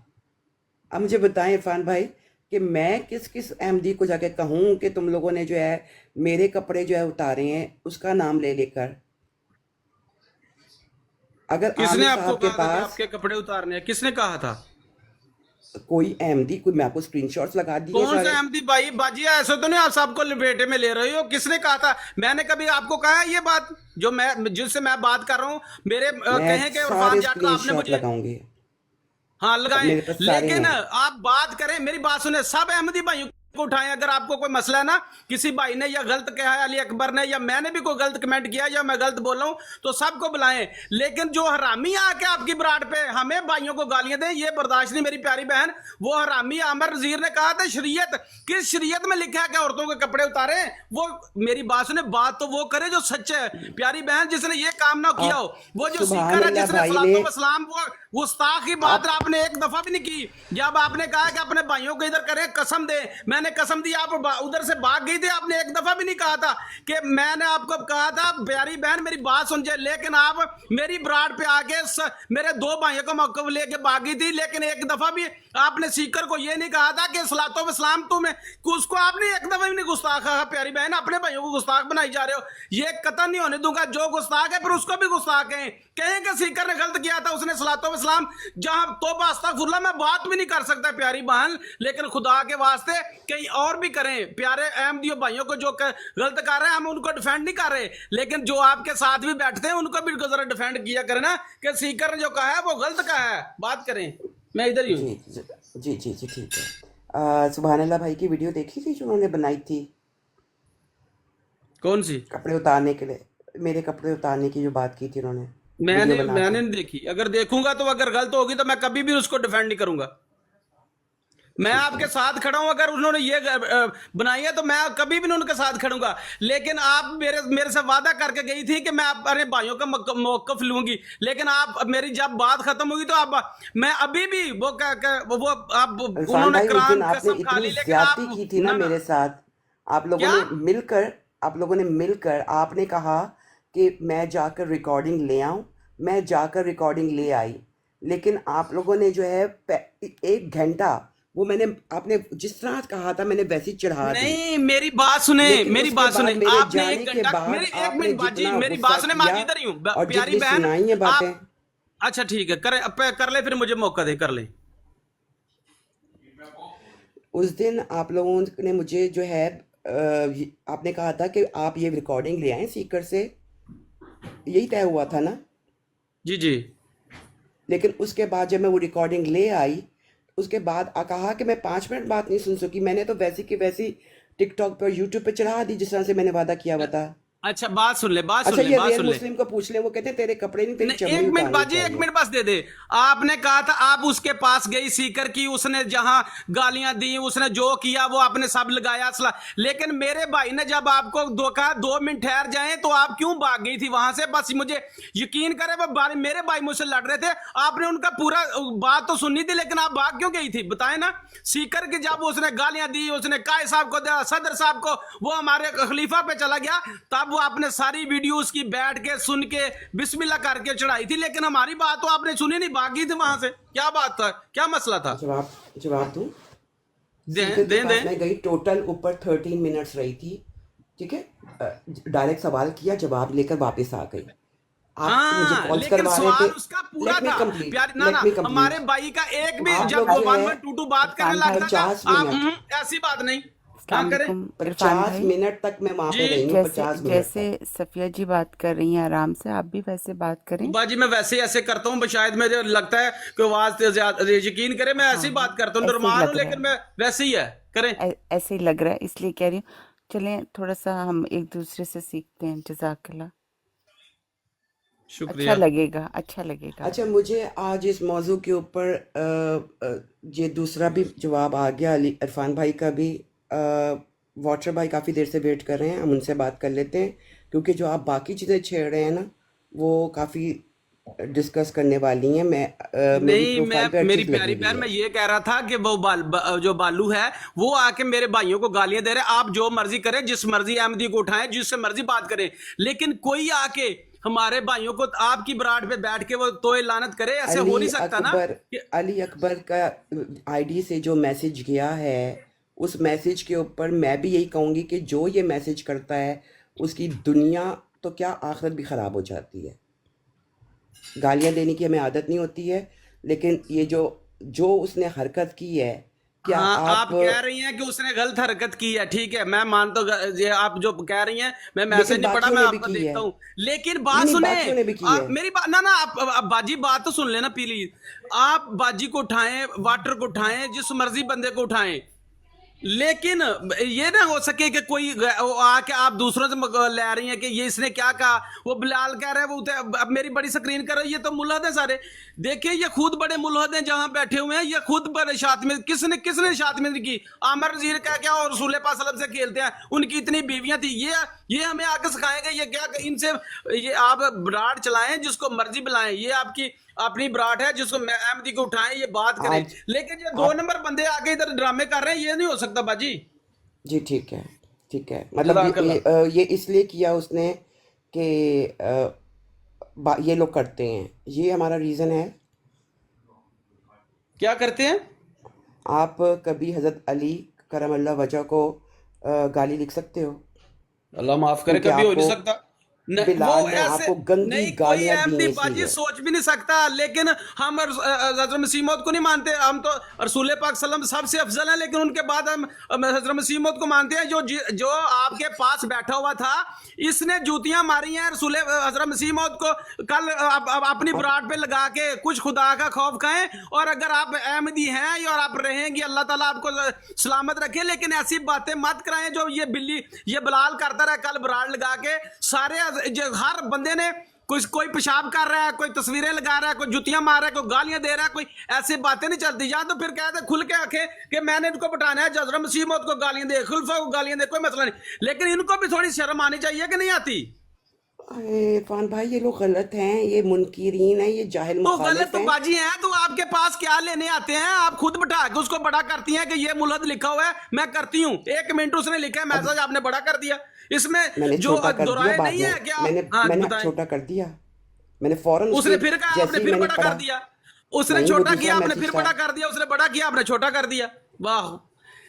Speaker 2: अब मुझे बताएं इरफान भाई कि मैं किस किस अहमदी को जाके कहूँ कि तुम लोगों ने जो है मेरे कपड़े जो है उतारे हैं, उसका नाम ले लेकर। अगर
Speaker 5: किसने
Speaker 2: आमिर
Speaker 5: आपको
Speaker 2: साहब के
Speaker 5: कहा था कि
Speaker 2: पास
Speaker 5: आपके कपड़े उतारने हैं? किसने कहा था?
Speaker 2: कोई अहमदी, कोई, मैं आपको स्क्रीनशॉट्स लगा दिए
Speaker 5: कौन सा
Speaker 2: सारे।
Speaker 5: अहमदी भाई बाजी, ऐसे तो नहीं आप सबको लपेटे में ले रहे हो? किसने कहा था? मैंने कभी आपको कहा है ये बात जो मैं जिससे मैं बात कर रहा हूँ? मेरे
Speaker 2: मैं
Speaker 5: कहें कि इरफान
Speaker 2: सारे
Speaker 5: जाट का आपने
Speaker 2: स्क्रीनशॉट
Speaker 5: मुझे,
Speaker 2: लगाऊंगी,
Speaker 5: हाँ लगाएं,
Speaker 2: मेरे पास सारे
Speaker 5: लेकिन
Speaker 2: हैं।
Speaker 5: आप बात करें, मेरी बात सुने, सब अहमदी भाइयों को उठाएं। अगर आपको कोई मसला है ना, किसी भाई ने या गलत कहा है अली अकबर ने, या मैंने भी कोई गलत कमेंट किया या मैं गलत बोल रहा हूं, तो सबको बुलाएं। लेकिन जो हरामी आके आपकी ब्राड पे हमें भाइयों को गालियां दें, ये बर्दाश्त नहीं मेरी प्यारी बहन। वो हरामी आमिर नज़ीर ने कहा था शरीयत, किस शरीयत में लिखा है कि औरतों के कपड़े उतारे? वो मेरी बात सुने, बात तो वो करे जो सच है प्यारी बहन, जिसने ये काम ना किया
Speaker 2: आप
Speaker 5: हो। वो जो
Speaker 2: सुभान
Speaker 5: सीकर है
Speaker 2: अल्लाह
Speaker 5: जिसने
Speaker 2: भाई ने,
Speaker 5: सलातो वसलाम, वो गुस्ताख की बात
Speaker 2: आप
Speaker 5: आपने एक दफा भी नहीं की। जब आपने कहा कि अपने भाइयों को इधर करे कसम दे, मैंने कसम दी, आप उधर से भाग गई थी। आपने एक दफा भी नहीं कहा था कि मैंने आपको कहा था प्यारी बहन मेरी बात सुन जाए। लेकिन आप मेरी ब्राड पे आके मेरे 2 भाइयों को मौके लेके भागी थी। लेकिन एक दफा भी आपने सीकर को ये नहीं कहा था कि सलातो वसलाम तुम्हें, उसको आपने एक दफा भी नहीं गुस्ताख कहा। प्यारी बहन अपने भाइयों को गुस्ताख बनाई जा रहे हो, ये कतई नहीं होने दूंगा। जो गुस्ताख है फिर उसको भी गुस्ताख कहें कि सीकर ने गलत किया था, उसने सलातो वसलाम, जहां तोबा अस्तगफुरुल्लाह, मैं बात भी नहीं कर सकता प्यारी बहन। लेकिन खुदा के वास्ते कि कहीं और भी करें, प्यारे अहमदियों भाइयों को जो गलत कर रहे हैं हम उनको डिफेंड नहीं कर रहे, लेकिन जो आपके साथ भी बैठते हैं उनको भी जरा डिफेंड किया करें ना कि सीकर ने जो कहा है वो गलत कहा है, बात करें। मैं इधर ही हूँ।
Speaker 2: जी ठीक है। सुभान अल्लाह भाई की वीडियो देखी थी जो उन्होंने बनाई थी
Speaker 5: कौन सी?
Speaker 2: कपड़े उतारने के लिए, मेरे कपड़े उतारने की जो बात की थी उन्होंने,
Speaker 5: मैंने
Speaker 2: वीडियो बना के।
Speaker 5: नहीं देखी। अगर देखूंगा तो अगर गलत होगी तो मैं कभी भी उसको डिफेंड नहीं करूंगा। मैं आपके साथ खड़ा हूं, अगर उन्होंने ये बनाई है तो मैं कभी भी उनके साथ खड़ूंगा, लेकिन आप मेरे से वादा करके गई थी कि मैं अपने भाइयों का मौकफ लूंगी, लेकिन आप मेरी जब बात खत्म होगी तो आप मैं अभी भी वो आप
Speaker 2: इरफान भाई
Speaker 5: उन्होंने
Speaker 2: उस दिन
Speaker 5: कुरान
Speaker 2: आपने
Speaker 5: कसम खा ली,
Speaker 2: इतनी
Speaker 5: लेकिन
Speaker 2: ज्यादती
Speaker 5: आप
Speaker 2: की थी ना मेरे साथ, आप लोगों
Speaker 5: क्या?
Speaker 2: ने मिलकर आपने कहा कि मैं जाकर रिकॉर्डिंग ले आऊं, मैं जाकर रिकॉर्डिंग ले आई, लेकिन आप लोगों ने जो है 1 घंटा वो आपने जिस तरह कहा था मैंने वैसी चढ़ा दी।
Speaker 5: नहीं, मेरी बात सुने,
Speaker 2: लेकिन
Speaker 5: मेरी
Speaker 2: उसके
Speaker 5: बात सुने,
Speaker 2: बाद मेरे
Speaker 5: आपने
Speaker 2: जाने
Speaker 5: 1
Speaker 2: के
Speaker 5: घंटा
Speaker 2: बाद
Speaker 5: मेरी 1
Speaker 2: आपने
Speaker 5: मिनट बाजी,
Speaker 2: जितना
Speaker 5: मेरी
Speaker 2: गुस्सा
Speaker 5: बात सुने, मैं
Speaker 2: किया
Speaker 5: इधर ही हूँ
Speaker 2: और
Speaker 5: प्यारी
Speaker 2: जितनी
Speaker 5: बहन।
Speaker 2: सुनाई है बातें।
Speaker 5: अच्छा ठीक है, कर ले, फिर मुझे मौका दे, कर ले।
Speaker 2: उस दिन आप लोगों ने मुझे जो है आपने कहा था कि आप ये रिकॉर्डिंग ले आए सीकर से, यही तय हुआ था ना?
Speaker 5: जी जी।
Speaker 2: लेकिन उसके बाद जब मैं वो रिकॉर्डिंग ले आई, उसके बाद कहा कि मैं 5 मिनट बात नहीं सुन सकी, मैंने तो वैसी की वैसी टिकटॉक पर यूट्यूब पे चढ़ा दी जिस तरह से मैंने वादा किया हुआ था।
Speaker 5: अच्छा बात सुन ले,
Speaker 2: अच्छा, ये रियल मुस्लिम को पूछ ले, वो कहते हैं तेरे कपड़े नहीं तेरी चमड़ी
Speaker 5: 1 मिनट
Speaker 2: उतारनी
Speaker 5: बाजी, 1
Speaker 2: चाहिए।
Speaker 5: मिनट बस दे दे। आपने कहा था आप उसके पास गई सीकर की, उसने जहां गालियां दी, उसने जो किया वो आपने सब लगाया असला, लेकिन मेरे भाई ने जब आपको कहा 2 मिनट ठहर जाए तो आप क्यों भाग गई थी वहां से? बस मुझे यकीन करे, वो मेरे भाई मुझसे लड़ रहे थे, आपने उनका पूरा बात तो सुननी थी, लेकिन आप भाग क्यों गई थी बताए ना? सीकर की जब उसने गालियां दी, उसने काय साहब को दिया, सदर साहब को, वो हमारे खलीफा पे चला गया, तब वो आपने सारी वीडियो उसकी बैठ के सुन के बिस्मिल्लाह करके चढ़ाई थी, लेकिन हमारी बात तो आपने सुनी नहीं, भागी थी वहां से। क्या बात था, क्या मसला था?
Speaker 2: जवाब दूं?
Speaker 5: दे
Speaker 2: मैं गई, टोटल ऊपर 13 मिनट्स रही थी, ठीक है? डायरेक्ट सवाल किया, जवाब लेकर वापस आ गई। आप मुझे कॉल
Speaker 5: लेकिन
Speaker 2: करवा रहे
Speaker 5: सवाल
Speaker 2: थे,
Speaker 5: उसका पूरा
Speaker 2: लेट मी
Speaker 5: था
Speaker 2: कंप्लीट,
Speaker 5: प्यार ना
Speaker 2: लेट मी
Speaker 5: हमारे
Speaker 2: कंप्लीट।
Speaker 5: भाई का एक भी
Speaker 2: आप
Speaker 5: जब
Speaker 2: लोग
Speaker 5: वो
Speaker 2: जो है
Speaker 5: 1122 बात करने
Speaker 2: इरफान भाई
Speaker 5: लगता था
Speaker 2: 50
Speaker 5: आप
Speaker 2: मिनट
Speaker 5: ऐसी बात नहीं
Speaker 6: अस्सलाम
Speaker 5: क्या करें।
Speaker 6: वालेकुम इरफान
Speaker 2: 50
Speaker 6: भाई।
Speaker 2: मिनट तक मैं वहां पे
Speaker 5: जी।
Speaker 2: रही हूँ, 50 मिनट
Speaker 6: जैसे
Speaker 2: तक।
Speaker 6: सफिया जी बात कर रही हैं आराम से, आप भी वैसे बात करें।
Speaker 5: बाजी मैं वैसे ऐसे करता हूँ, शायद मुझे लगता है कि आवाज ज्यादा यकीन करे, मैं ऐसी बात करता हूँ,
Speaker 6: ऐसे ही
Speaker 5: नॉर्मल हूँ,
Speaker 6: लग रहा
Speaker 5: लेकिन मैं वैसे ही है करें।
Speaker 6: ऐसे ही लग रहा है, इसलिए कह रही हूँ चलें थोड़ा सा हम एक दूसरे से सीखते हैं। जज़ाकल्लाह,
Speaker 5: शुक्रिया।
Speaker 6: अच्छा लगेगा।
Speaker 2: अच्छा, मुझे आज इस मौजू के ऊपर ये दूसरा भी जवाब आ गया, अली इरफान भाई का भी। वाटर भाई काफ़ी देर से वेट कर रहे हैं, हम उनसे बात कर लेते हैं, क्योंकि जो आप बाकी चीज़ें छेड़ रहे हैं ना वो काफ़ी डिस्कस करने वाली हैं। मेरी
Speaker 5: नहीं,
Speaker 2: प्रोफाइल पे
Speaker 5: मैं
Speaker 2: हर
Speaker 5: मेरी
Speaker 2: चीज़
Speaker 5: प्यारी
Speaker 2: लगी
Speaker 5: बहन,
Speaker 2: हुई
Speaker 5: मैं
Speaker 2: है।
Speaker 5: ये कह रहा था कि वो जो बालू है वो आके मेरे भाइयों को गालियां दे रहे हैं। आप जो मर्जी करें, जिस मर्जी अहमदी को उठाएं, जिससे मर्जी बात करें, लेकिन कोई आके हमारे भाइयों को आपकी बराड पे बैठ के वो तोए लानत करे, ऐसे हो नहीं सकता ना।
Speaker 2: अली अकबर का आईडी से जो मैसेज गया है, उस मैसेज के ऊपर मैं भी यही कहूँगी कि जो ये मैसेज करता है उसकी दुनिया तो क्या आखिरत भी ख़राब हो जाती है। गालियाँ देने की हमें आदत नहीं होती है, लेकिन ये जो उसने हरकत की है, क्या
Speaker 5: हाँ, आप कह रही हैं कि उसने गलत हरकत की है, ठीक है, मैं मानता हूँ ये आप जो कह रही हैं, मैं मैसेज नहीं पढ़ा, मैं आपको देखता हूँ, लेकिन बात सुने, मेरी बात ना आप बाजी बात तो सुन लेना प्लीज। आप बाजी को उठाएं, वाटर को उठाएं, जिस मर्जी बंदे को उठाएं, लेकिन ये ना हो सके कि कोई आके आप दूसरों से ले रही हैं कि ये इसने क्या कहा, वो बिलाल कह रहा है, वो अब मेरी बड़ी स्क्रीन कर रही है, तो मुल्हद है सारे, देखिए ये खुद बड़े मुल्हद हैं जहां बैठे हुए हैं, ये खुद बड़े शातिमी, किसने शातिमी की? आमर वजीर का क्या और रसूल पाक सल्लल्लाहु अलैहि वसल्लम से खेलते हैं, उनकी इतनी बीवियां थी, ये हमें आके सिखाएंगे, ये क्या इनसे ये आप ब्राड चलाएं, जिसको मर्जी बुलाएं, ये आपकी अपनी ब्राड है, जिसको अहमदी को उठाएं, ये बात करें, लेकिन ये 2 नंबर बंदे आके इधर ड्रामे कर रहे हैं, ये नहीं हो सकता बाजी
Speaker 2: जी। ठीक है, मतलब ये इसलिए किया उसने कि ये लोग करते हैं, ये हमारा रीज़न है।
Speaker 5: क्या करते हैं?
Speaker 2: आप कभी हज़रत अली करम अल्लाह वजह को गाली लिख सकते हो?
Speaker 5: अल्लाह माफ करे, कभी हो नहीं सकता। वो
Speaker 2: बिलाल ने
Speaker 5: ऐसे
Speaker 2: आपको गंदी
Speaker 5: नहीं, कोई
Speaker 2: गालियां दी
Speaker 5: अहमदी
Speaker 2: हैं
Speaker 5: बाजी
Speaker 2: इसलिए।
Speaker 5: सोच भी नहीं सकता। लेकिन हम हजरत मसीह मौद को नहीं मानते, हम तो रसूल पाक सल्लम सबसे अफजल हैं, लेकिन उनके बाद हम हजरत मसीह मौद को मानते हैं। जो आपके पास बैठा हुआ था, इसने जूतियां मारी हैं रसूल हजरत मसीह मौद को। कल अपनी
Speaker 2: आप
Speaker 5: ब्राड पे लगा के कुछ खुदा का खौफ खाएं, और अगर आप अहमदी हैं और आप रहेंगे, अल्लाह ताला आपको सलामत रखे। लेकिन ऐसी बातें मत कराएं जो ये बिल्ली, ये बलाल करता रहा कल ब्राड लगा के। सारे हर बंदे ने कोई पेशाब कर रहा है, कोई तस्वीरें लगा रहा है, कोई जुतियां मार रहा है, कोई गालियां दे रहा है, कोई ऐसी बातें नहीं चलती। या तो फिर कहते खुल के आंखें कि मैंने इनको बिठाना है, हज़रत मसीह मौद को गालियां दे, खुलफा को गालियां दे, कोई मसला नहीं। लेकिन इनको भी थोड़ी शर्म आनी चाहिए कि नहीं आती?
Speaker 2: अरे इरफान भाई, ये लोग गलत हैं, ये मुनकिरीन है, ये जाहिल
Speaker 5: तो गलत
Speaker 2: मुखालिफ
Speaker 5: तो
Speaker 2: हैं।
Speaker 5: बाजी हैं, तो आपके पास क्या लेने आते हैं? आप खुद बिठा के उसको बड़ा करती हैं कि ये मुल्हद लिखा हुआ है, मैं करती हूँ। 1 मिनट उसने लिखा है
Speaker 2: अब
Speaker 5: मैसेज, आपने बड़ा कर दिया। इसमें
Speaker 2: मैंने
Speaker 5: जो
Speaker 2: छोटा कर दिया
Speaker 5: दोराए
Speaker 2: बाद
Speaker 5: नहीं
Speaker 2: में,
Speaker 5: है क्या? हाँ
Speaker 2: मैंने
Speaker 5: बताएं।
Speaker 2: छोटा कर दिया। मैंने फौरन
Speaker 5: उसने
Speaker 2: उसके
Speaker 5: फिर कहा,
Speaker 2: जैसे
Speaker 5: आपने
Speaker 2: ही
Speaker 5: फिर
Speaker 2: मैंने
Speaker 5: बड़ा कर
Speaker 2: पढ़ा,
Speaker 5: दिया। उसने
Speaker 2: नहीं वो
Speaker 5: छोटा
Speaker 2: दूसरा
Speaker 5: किया, आपने
Speaker 2: मैसेज
Speaker 5: फिर
Speaker 2: था।
Speaker 5: बड़ा कर दिया। उसने बड़ा किया, आपने छोटा कर दिया। वाह!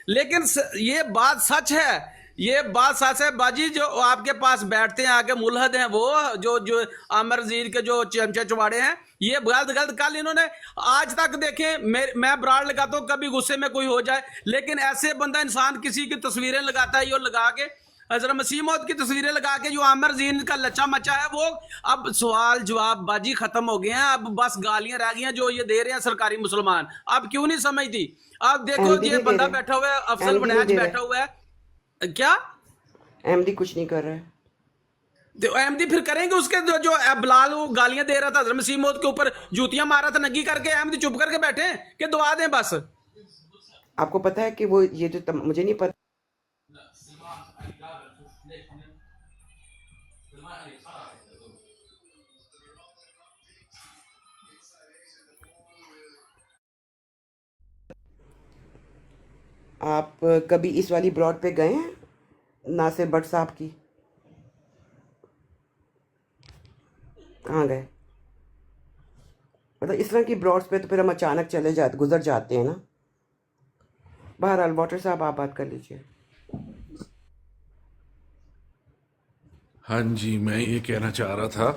Speaker 5: लेकिन ये बात सच है, ये बात सच है बाजी। जो आपके पास बैठते हैं आके मुल्हद हैं, वो जो आमिर नज़ीर के जो चमचे चुवाड़े हैं, ये गलत गलत। कल इन्होंने आज तक देखें, मैं ब्रांड लगाता हूँ, कभी गुस्से में कोई हो जाए, लेकिन ऐसे बंदा इंसान किसी की तस्वीरें लगाता है, ये लगा के हजरत मसीह मौद की तस्वीरें लगा के, जो आमिर जीन का लच्चा मचा है वो। अब सवाल जवाब बाजी खत्म हो गए हैं, अब बस गालियां रह गई हैं जो ये दे रहे हैं सरकारी मुसलमान। अब क्यों नहीं समझती? अब देखो
Speaker 2: एमडी
Speaker 5: ये
Speaker 2: नहीं दे
Speaker 5: बंदा
Speaker 2: रहे,
Speaker 5: बैठा हुआ है, अफजल
Speaker 2: एमडी नहीं
Speaker 5: बनैज
Speaker 2: दे रहे,
Speaker 5: बैठा हुआ है क्या?
Speaker 2: एमडी कुछ नहीं कर रहा है।
Speaker 5: तो अहमदी फिर करेंगे उसके जो बिलाल वो गालियां दे रहा था, हजरत मसीह मौद के ऊपर जूतियां मार रहा था नंगी करके, अहमदी चुप करके बैठे हैं कि दुआ दें बस।
Speaker 2: आपको पता है कि वो ये जो मुझे नहीं पता, आप कभी इस वाली ब्रॉड पे गए हैं नासिर भट्ट साहब की? कहाँ गए? मतलब इस तरह की ब्रॉड्स पे तो फिर हम अचानक गुजर जाते हैं ना। बहरहाल वाटर साहब आप बात कर लीजिए।
Speaker 7: हाँ जी, मैं ये कहना चाह रहा था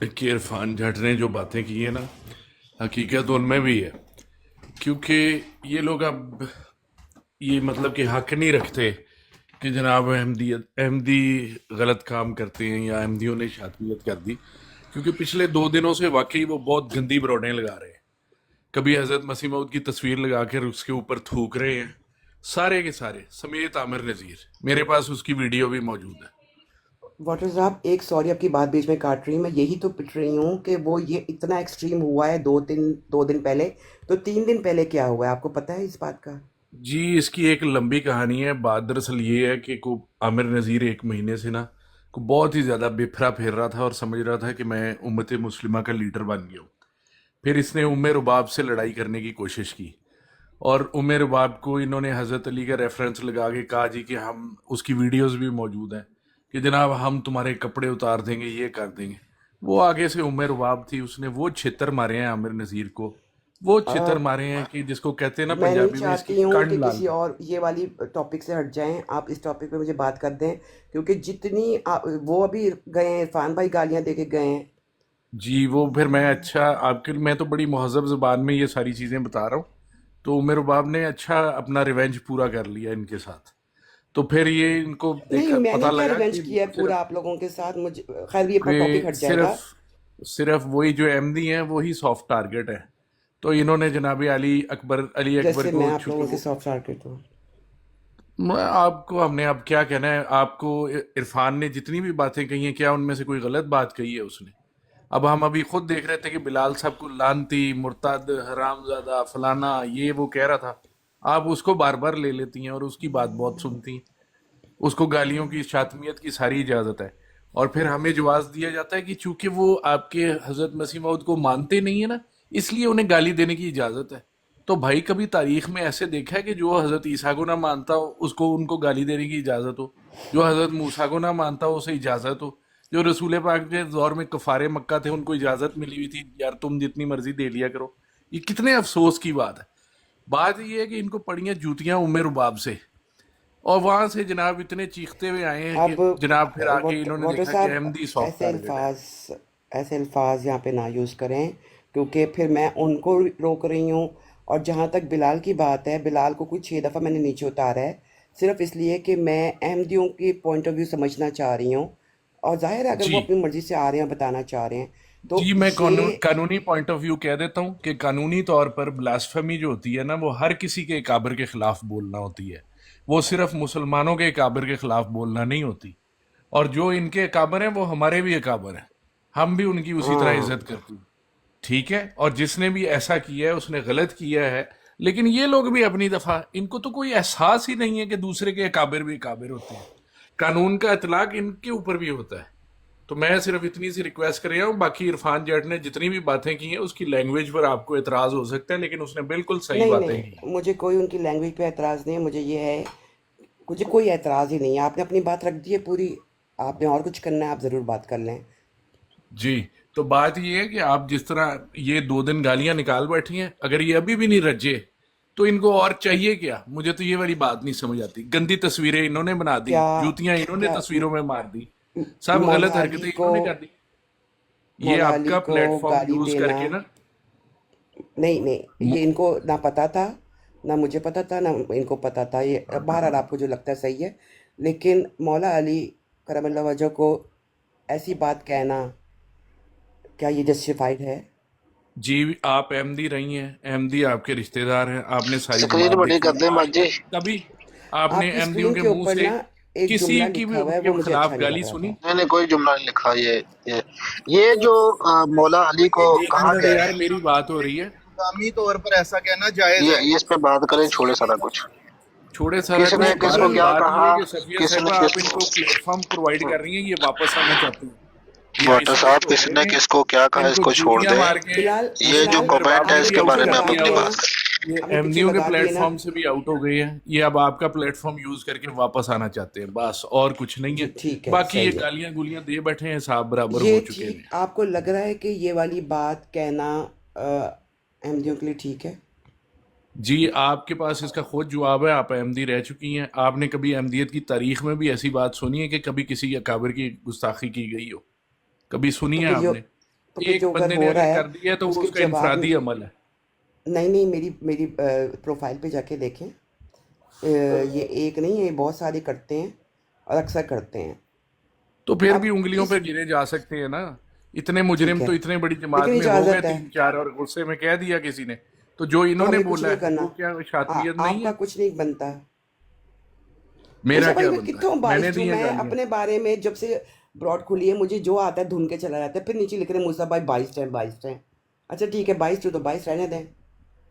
Speaker 7: कि इरफान जट ने जो बातें की है ना, हकीकत उनमें भी है। क्योंकि ये लोग अब ये मतलब कि हक नहीं रखते कि जनाब अहमदी गलत काम करते हैं या अहमदियों ने शातियत कर दी। क्योंकि पिछले 2 दिनों से वाकई वो बहुत गंदी ब्रोडें लगा रहे हैं। कभी हज़रत मसीह मौद की तस्वीर लगा कर उसके ऊपर थूक रहे हैं, सारे के सारे समेत आमिर नज़ीर। मेरे पास उसकी वीडियो भी मौजूद है।
Speaker 2: वाटर साहब एक सॉरी आपकी बात बीच में काट रही हूँ, मैं यही तो पिट रही हूँ कि वो ये इतना एक्सट्रीम हुआ है 2 दिन पहले, तो 3 दिन पहले क्या हुआ है आपको पता है इस बात का?
Speaker 7: जी, इसकी एक लंबी कहानी है। बात दरअसल ये है कि को आमिर नज़ीर 1 महीने से ना को बहुत ही ज़्यादा बिफरा फिर रहा था और समझ रहा था कि मैं उम्मत मुस्लिमा का लीडर बन गया हूँ। फिर इसने उम्मे रुबाब से लड़ाई करने की कोशिश की, और उम्मे रुबाब को इन्होंने हज़रत अली का रेफरेंस लगा के कहा जी कि हम, उसकी वीडियोस भी मौजूद हैं कि जनाब हम तुम्हारे कपड़े उतार देंगे, ये कर देंगे। वो आगे से उम्मे रुबाब थी, उसने वो छितर मारे हैं आमिर नज़ीर को, वो छितर मारे हैं कि जिसको कहते हैं ना
Speaker 2: मैं नहीं
Speaker 7: पंजाबी में, इसकी
Speaker 2: चाहती हूँ
Speaker 7: कंड
Speaker 2: कि
Speaker 7: लाल
Speaker 2: किसी
Speaker 7: कर।
Speaker 2: और ये वाली टॉपिक से हट जाएं, आप इस टॉपिक पे मुझे बात कर दें, क्योंकि जितनी वो अभी गए हैं इरफान भाई गालियां दे के गए हैं।
Speaker 7: जी, वो फिर मैं अच्छा आपके, मैं तो बड़ी महज़ब ज़ुबान में ये सारी चीज़ें बता रहा हूँ। तो उमर रुबाब ने अच्छा अपना रिवेंज पूरा कर लिया इनके साथ। तो फिर ये इनको
Speaker 2: नहीं
Speaker 7: देखा,
Speaker 2: मैंने
Speaker 7: पता
Speaker 2: क्या
Speaker 7: लगा
Speaker 2: रिवेंज
Speaker 7: कि
Speaker 2: किया है पूरा आप लोगों के साथ, मुझे खैर ये अपना टॉपिक हट जाएगा।
Speaker 7: सिर्फ वही जो अहमदी हैं वही सॉफ्ट टारगेट है। तो इन्होंने जनाब अली अकबर
Speaker 2: जैसे मैं
Speaker 7: को
Speaker 2: आप लोगों के सॉफ्ट टारगेट हूँ।
Speaker 7: आपको हमने अब क्या कहना है? आपको इरफान ने जितनी भी बातें कही हैं, क्या उनमें से कोई गलत बात कही है उसने? अब हम अभी खुद देख रहे थे कि बिलाल साहब को लानती, मुर्ताद, हरामजादा, फलाना ये वो कह रहा था। आप उसको बार बार ले लेती हैं और उसकी बात बहुत सुनती हैं। उसको गालियों की, शातमियत की सारी इजाज़त है। और फिर हमें जवाब दिया जाता है कि चूंकि वो आपके हज़रत मसीह मौद को मानते नहीं है ना, इसलिए उन्हें गाली देने की इजाज़त है। तो भाई कभी तारीख में ऐसे देखा है कि जो हज़रत ईसा को ना मानता हो उसको, उनको गाली देने की इजाज़त हो? जो हज़रत मूसा को ना मानता हो उसे इजाज़त हो? जो रसूल पाक के दौर में कफ़ारे मक्का थे उनको इजाज़त मिली हुई थी, यार तुम जितनी मर्जी दे लिया करो? ये कितने अफसोस की बात है। बात ये है कि इनको पड़ी हैं जूतियाँ उम्मे रुबाब से और वहां से जनाब इतने चीखते हुए आए हैं कि
Speaker 2: अब
Speaker 7: जनाब फिर आके इन्होंने
Speaker 2: वाटर
Speaker 7: देखा कि
Speaker 2: साहब
Speaker 7: अहमदी सॉफ्ट टारगेट है।
Speaker 2: ऐसे अल्फाज यहाँ पे ना यूज़ करें, क्योंकि फिर मैं उनको रोक रही हूँ। और जहाँ तक बिलाल की बात है, बिलाल को कुछ 6 दफ़ा मैंने नीचे उतारा है, सिर्फ इसलिए कि मैं अहमदियों की पॉइंट ऑफ व्यू समझना चाह रही हूँ। और जाहिर है अगर
Speaker 7: जी
Speaker 2: वो अपनी मर्ज़ी से आ रहे हैं, बताना चाह रहे हैं, तो
Speaker 7: जी, मैं
Speaker 2: ये
Speaker 7: कानूनी पॉइंट ऑफ व्यू कह देता हूँ कि कानूनी तौर पर ब्लास्फेमी जो होती है ना, वो हर किसी के काबिर के खिलाफ बोलना होती है। वो सिर्फ मुसलमानों के काबिर के खिलाफ बोलना नहीं होती। और जो इनके काबिर हैं वो हमारे भी काबिर हैं, हम भी उनकी उसी तरह इज्जत करते हैं। ठीक है, और जिसने भी ऐसा किया है उसने गलत किया है। लेकिन ये लोग भी अपनी दफा, इनको तो कोई एहसास ही नहीं है कि दूसरे के काबिर भी काबिर होते हैं। कानून का इतलाक इनके ऊपर भी होता है। तो मैं सिर्फ इतनी सी रिक्वेस्ट कर रहा हूँ। बाकी इरफान जट ने जितनी भी बातें की हैं उसकी लैंग्वेज पर आपको एतराज हो सकता है, लेकिन उसने बिल्कुल सही
Speaker 2: नहीं
Speaker 7: बातें की हैं।
Speaker 2: नहीं, मुझे कोई उनकी लैंग्वेज पे एतराज़ नहीं है। मुझे ये है, मुझे कोई एतराज़ ही नहीं है। आपने अपनी बात रख दी है पूरी, आपने और कुछ करना है आप ज़रूर बात कर लें।
Speaker 7: जी, तो बात ये है कि आप जिस तरह ये 2 दिन गालियां निकाल बैठी हैं, अगर ये अभी भी नहीं रजे तो इनको और चाहिए क्या? मुझे तो ये वाली बात नहीं समझ आती। गंदी तस्वीरें इन्होंने बना दी,
Speaker 2: क्या
Speaker 7: जूतियां इन्होंने
Speaker 2: क्या
Speaker 7: तस्वीरों में मार दी, सब
Speaker 2: मौला
Speaker 7: गलत
Speaker 2: अली
Speaker 7: हरकतें
Speaker 2: को
Speaker 7: इन्होंने कर दी। ये
Speaker 2: मौला अली
Speaker 7: आपका
Speaker 2: को
Speaker 7: प्लेटफॉर्म
Speaker 2: गाली
Speaker 7: यूज
Speaker 2: देना,
Speaker 7: करके ना,
Speaker 2: नहीं नहीं, ये इनको ना पता था, ना मुझे पता था, ना इनको पता था। ये बहरहाल आपको जो लगता है सही है, लेकिन मौला अली करमल्ला वजह को ऐसी बात कहना, क्या ये जस्टिफाइड है?
Speaker 7: जी आप अहमदी रही हैं, अहमदी आपके रिश्तेदार हैं, आपने सारी
Speaker 1: स्क्रीन
Speaker 7: जमात
Speaker 1: बड़ी
Speaker 7: देखी
Speaker 1: कर
Speaker 7: है।
Speaker 1: दे
Speaker 7: आज
Speaker 1: बाजी।
Speaker 7: तक कभी आपने
Speaker 2: आपकी
Speaker 7: अहमदियों
Speaker 2: स्क्रीन
Speaker 7: के
Speaker 2: के
Speaker 7: मुंह
Speaker 2: ऊपर
Speaker 7: से
Speaker 2: ना एक
Speaker 7: किसी
Speaker 2: जुमला
Speaker 7: की भी
Speaker 2: लिखा हुआ है,
Speaker 7: उनके
Speaker 2: वो मुझे
Speaker 7: खिलाफ
Speaker 2: अच्छा नहीं
Speaker 7: गाली
Speaker 2: लग रहा
Speaker 7: सुनी?
Speaker 2: था।
Speaker 1: नहीं नहीं, कोई जुमला नहीं लिखा। ये जो मौला अली को
Speaker 7: एक
Speaker 1: कहा
Speaker 7: मिनट
Speaker 1: गया
Speaker 7: यार,
Speaker 1: है,
Speaker 7: मेरी बात हो रही है।
Speaker 3: इल्जामी तौर पर ऐसा कहना जायज है।
Speaker 1: ये इस पे बात करें, छोड़े सारा कुछ।
Speaker 7: छोड़े सारा
Speaker 1: किसने
Speaker 7: कुछ,
Speaker 2: नहीं
Speaker 1: किसको
Speaker 7: बहरहाल
Speaker 1: क्या
Speaker 7: बात ये
Speaker 1: कहा,
Speaker 7: है कि सफिया
Speaker 1: किसने
Speaker 7: साहिबा आप
Speaker 1: किसको।
Speaker 7: इनको प्लेटफॉर्म प्रोवाइड कर रही हैं, ये वापस आना चाहती हैं, ये
Speaker 1: वाटर साहब,
Speaker 7: आइसोलेट हो
Speaker 1: किसने
Speaker 7: गए हैं।
Speaker 1: किसको क्या कहा,
Speaker 7: इनको
Speaker 1: इसको छोड़
Speaker 7: जूतियां
Speaker 1: दे।
Speaker 7: मार के
Speaker 2: बिलाल
Speaker 1: ये जो
Speaker 2: बिलाल
Speaker 7: मुस्लिम
Speaker 1: कमेंट है
Speaker 7: बर्बादी
Speaker 2: आपने
Speaker 7: भी
Speaker 1: इसके
Speaker 7: आउट
Speaker 2: पीछे
Speaker 1: बारे में
Speaker 7: कर
Speaker 2: लगा
Speaker 1: हम
Speaker 7: दिया
Speaker 1: अपनी
Speaker 2: दिए
Speaker 7: हुआ
Speaker 2: ना,
Speaker 7: है।
Speaker 1: बात करें।
Speaker 7: ये
Speaker 2: आपने पीछे
Speaker 7: एमडीयू के
Speaker 2: लगा दिए ना।
Speaker 7: प्लेटफॉर्म से भी आउट हो गए हैं। ये अब आपका प्लेटफॉर्म यूज करके वापस आना चाहते हैं, बस और कुछ नहीं
Speaker 2: जी
Speaker 7: है।
Speaker 2: ठीक है,
Speaker 7: बाकी ये
Speaker 2: सही है।
Speaker 7: गालियां गुलियां दे बैठे हैं, हिसाब बराबर
Speaker 2: ये
Speaker 7: हो चुके
Speaker 2: ठीक
Speaker 7: हैं।
Speaker 2: आपको लग रहा है कि ये वाली बात कहना अहमदियों के लिए ठीक है?
Speaker 7: जी आपके पास इसका खुद जवाब है, आप अहमदी रह चुकी हैं। आपने कभी अहमदियत की तारीख में भी ऐसी बात सुनी है कि कभी किसी अकाबिर की गुस्ताखी की गई हो? कभी सुनी
Speaker 2: तो
Speaker 7: है
Speaker 2: फिर जो
Speaker 7: आपने?
Speaker 2: तो फिर
Speaker 7: एक
Speaker 2: जो अगर
Speaker 7: बंदे ने
Speaker 2: हो रहा
Speaker 7: अगर
Speaker 2: है
Speaker 7: कर दिया है तो वो
Speaker 2: उसके
Speaker 7: उसका
Speaker 2: जवाब में,
Speaker 7: इनफरादी अमल है।
Speaker 2: नहीं नहीं, मेरी मेरी प्रोफाइल पे जाके देखें। ये एक नहीं, ये बहुत सारे करते हैं और अक्सर करते हैं।
Speaker 7: तो फिर भी
Speaker 2: अब
Speaker 7: उंगलियों
Speaker 2: इस
Speaker 7: पे गिने जा सकते हैं ना। इतने
Speaker 2: ठीक
Speaker 7: मुजरिम
Speaker 2: है,
Speaker 7: तो इतने बड़ी
Speaker 2: लेकिन
Speaker 7: जमात में हो गए
Speaker 2: इजाज़त है,
Speaker 7: 3 4, और गुस्से में कह दिया किसी ने, तो जो
Speaker 2: तो
Speaker 7: इन्होंने
Speaker 2: हमें कुछ
Speaker 7: बोला
Speaker 2: नहीं
Speaker 7: है
Speaker 2: करना।
Speaker 7: वो क्या शातिरियत नहीं
Speaker 2: आपका
Speaker 7: है?
Speaker 2: कुछ नहीं बनता।
Speaker 7: मेरा
Speaker 2: मूसा भाई
Speaker 7: क्या
Speaker 2: मैं
Speaker 7: बनता है?
Speaker 2: कितों
Speaker 7: मैंने
Speaker 2: बाइस्ड हूँ।
Speaker 7: दी हैं
Speaker 2: मैं
Speaker 7: गालियां।
Speaker 2: अपने बारे में जब से ब्रॉड खुली है, मुझे जो आता है धुन के चला जाता है, फिर नीचे लिख रहे हैं मूसा भाई बाइस्ड है, बाइस्ड है। अच्छा ठीक है, बाइस्ड हो तो बाइस्ड रहने दें।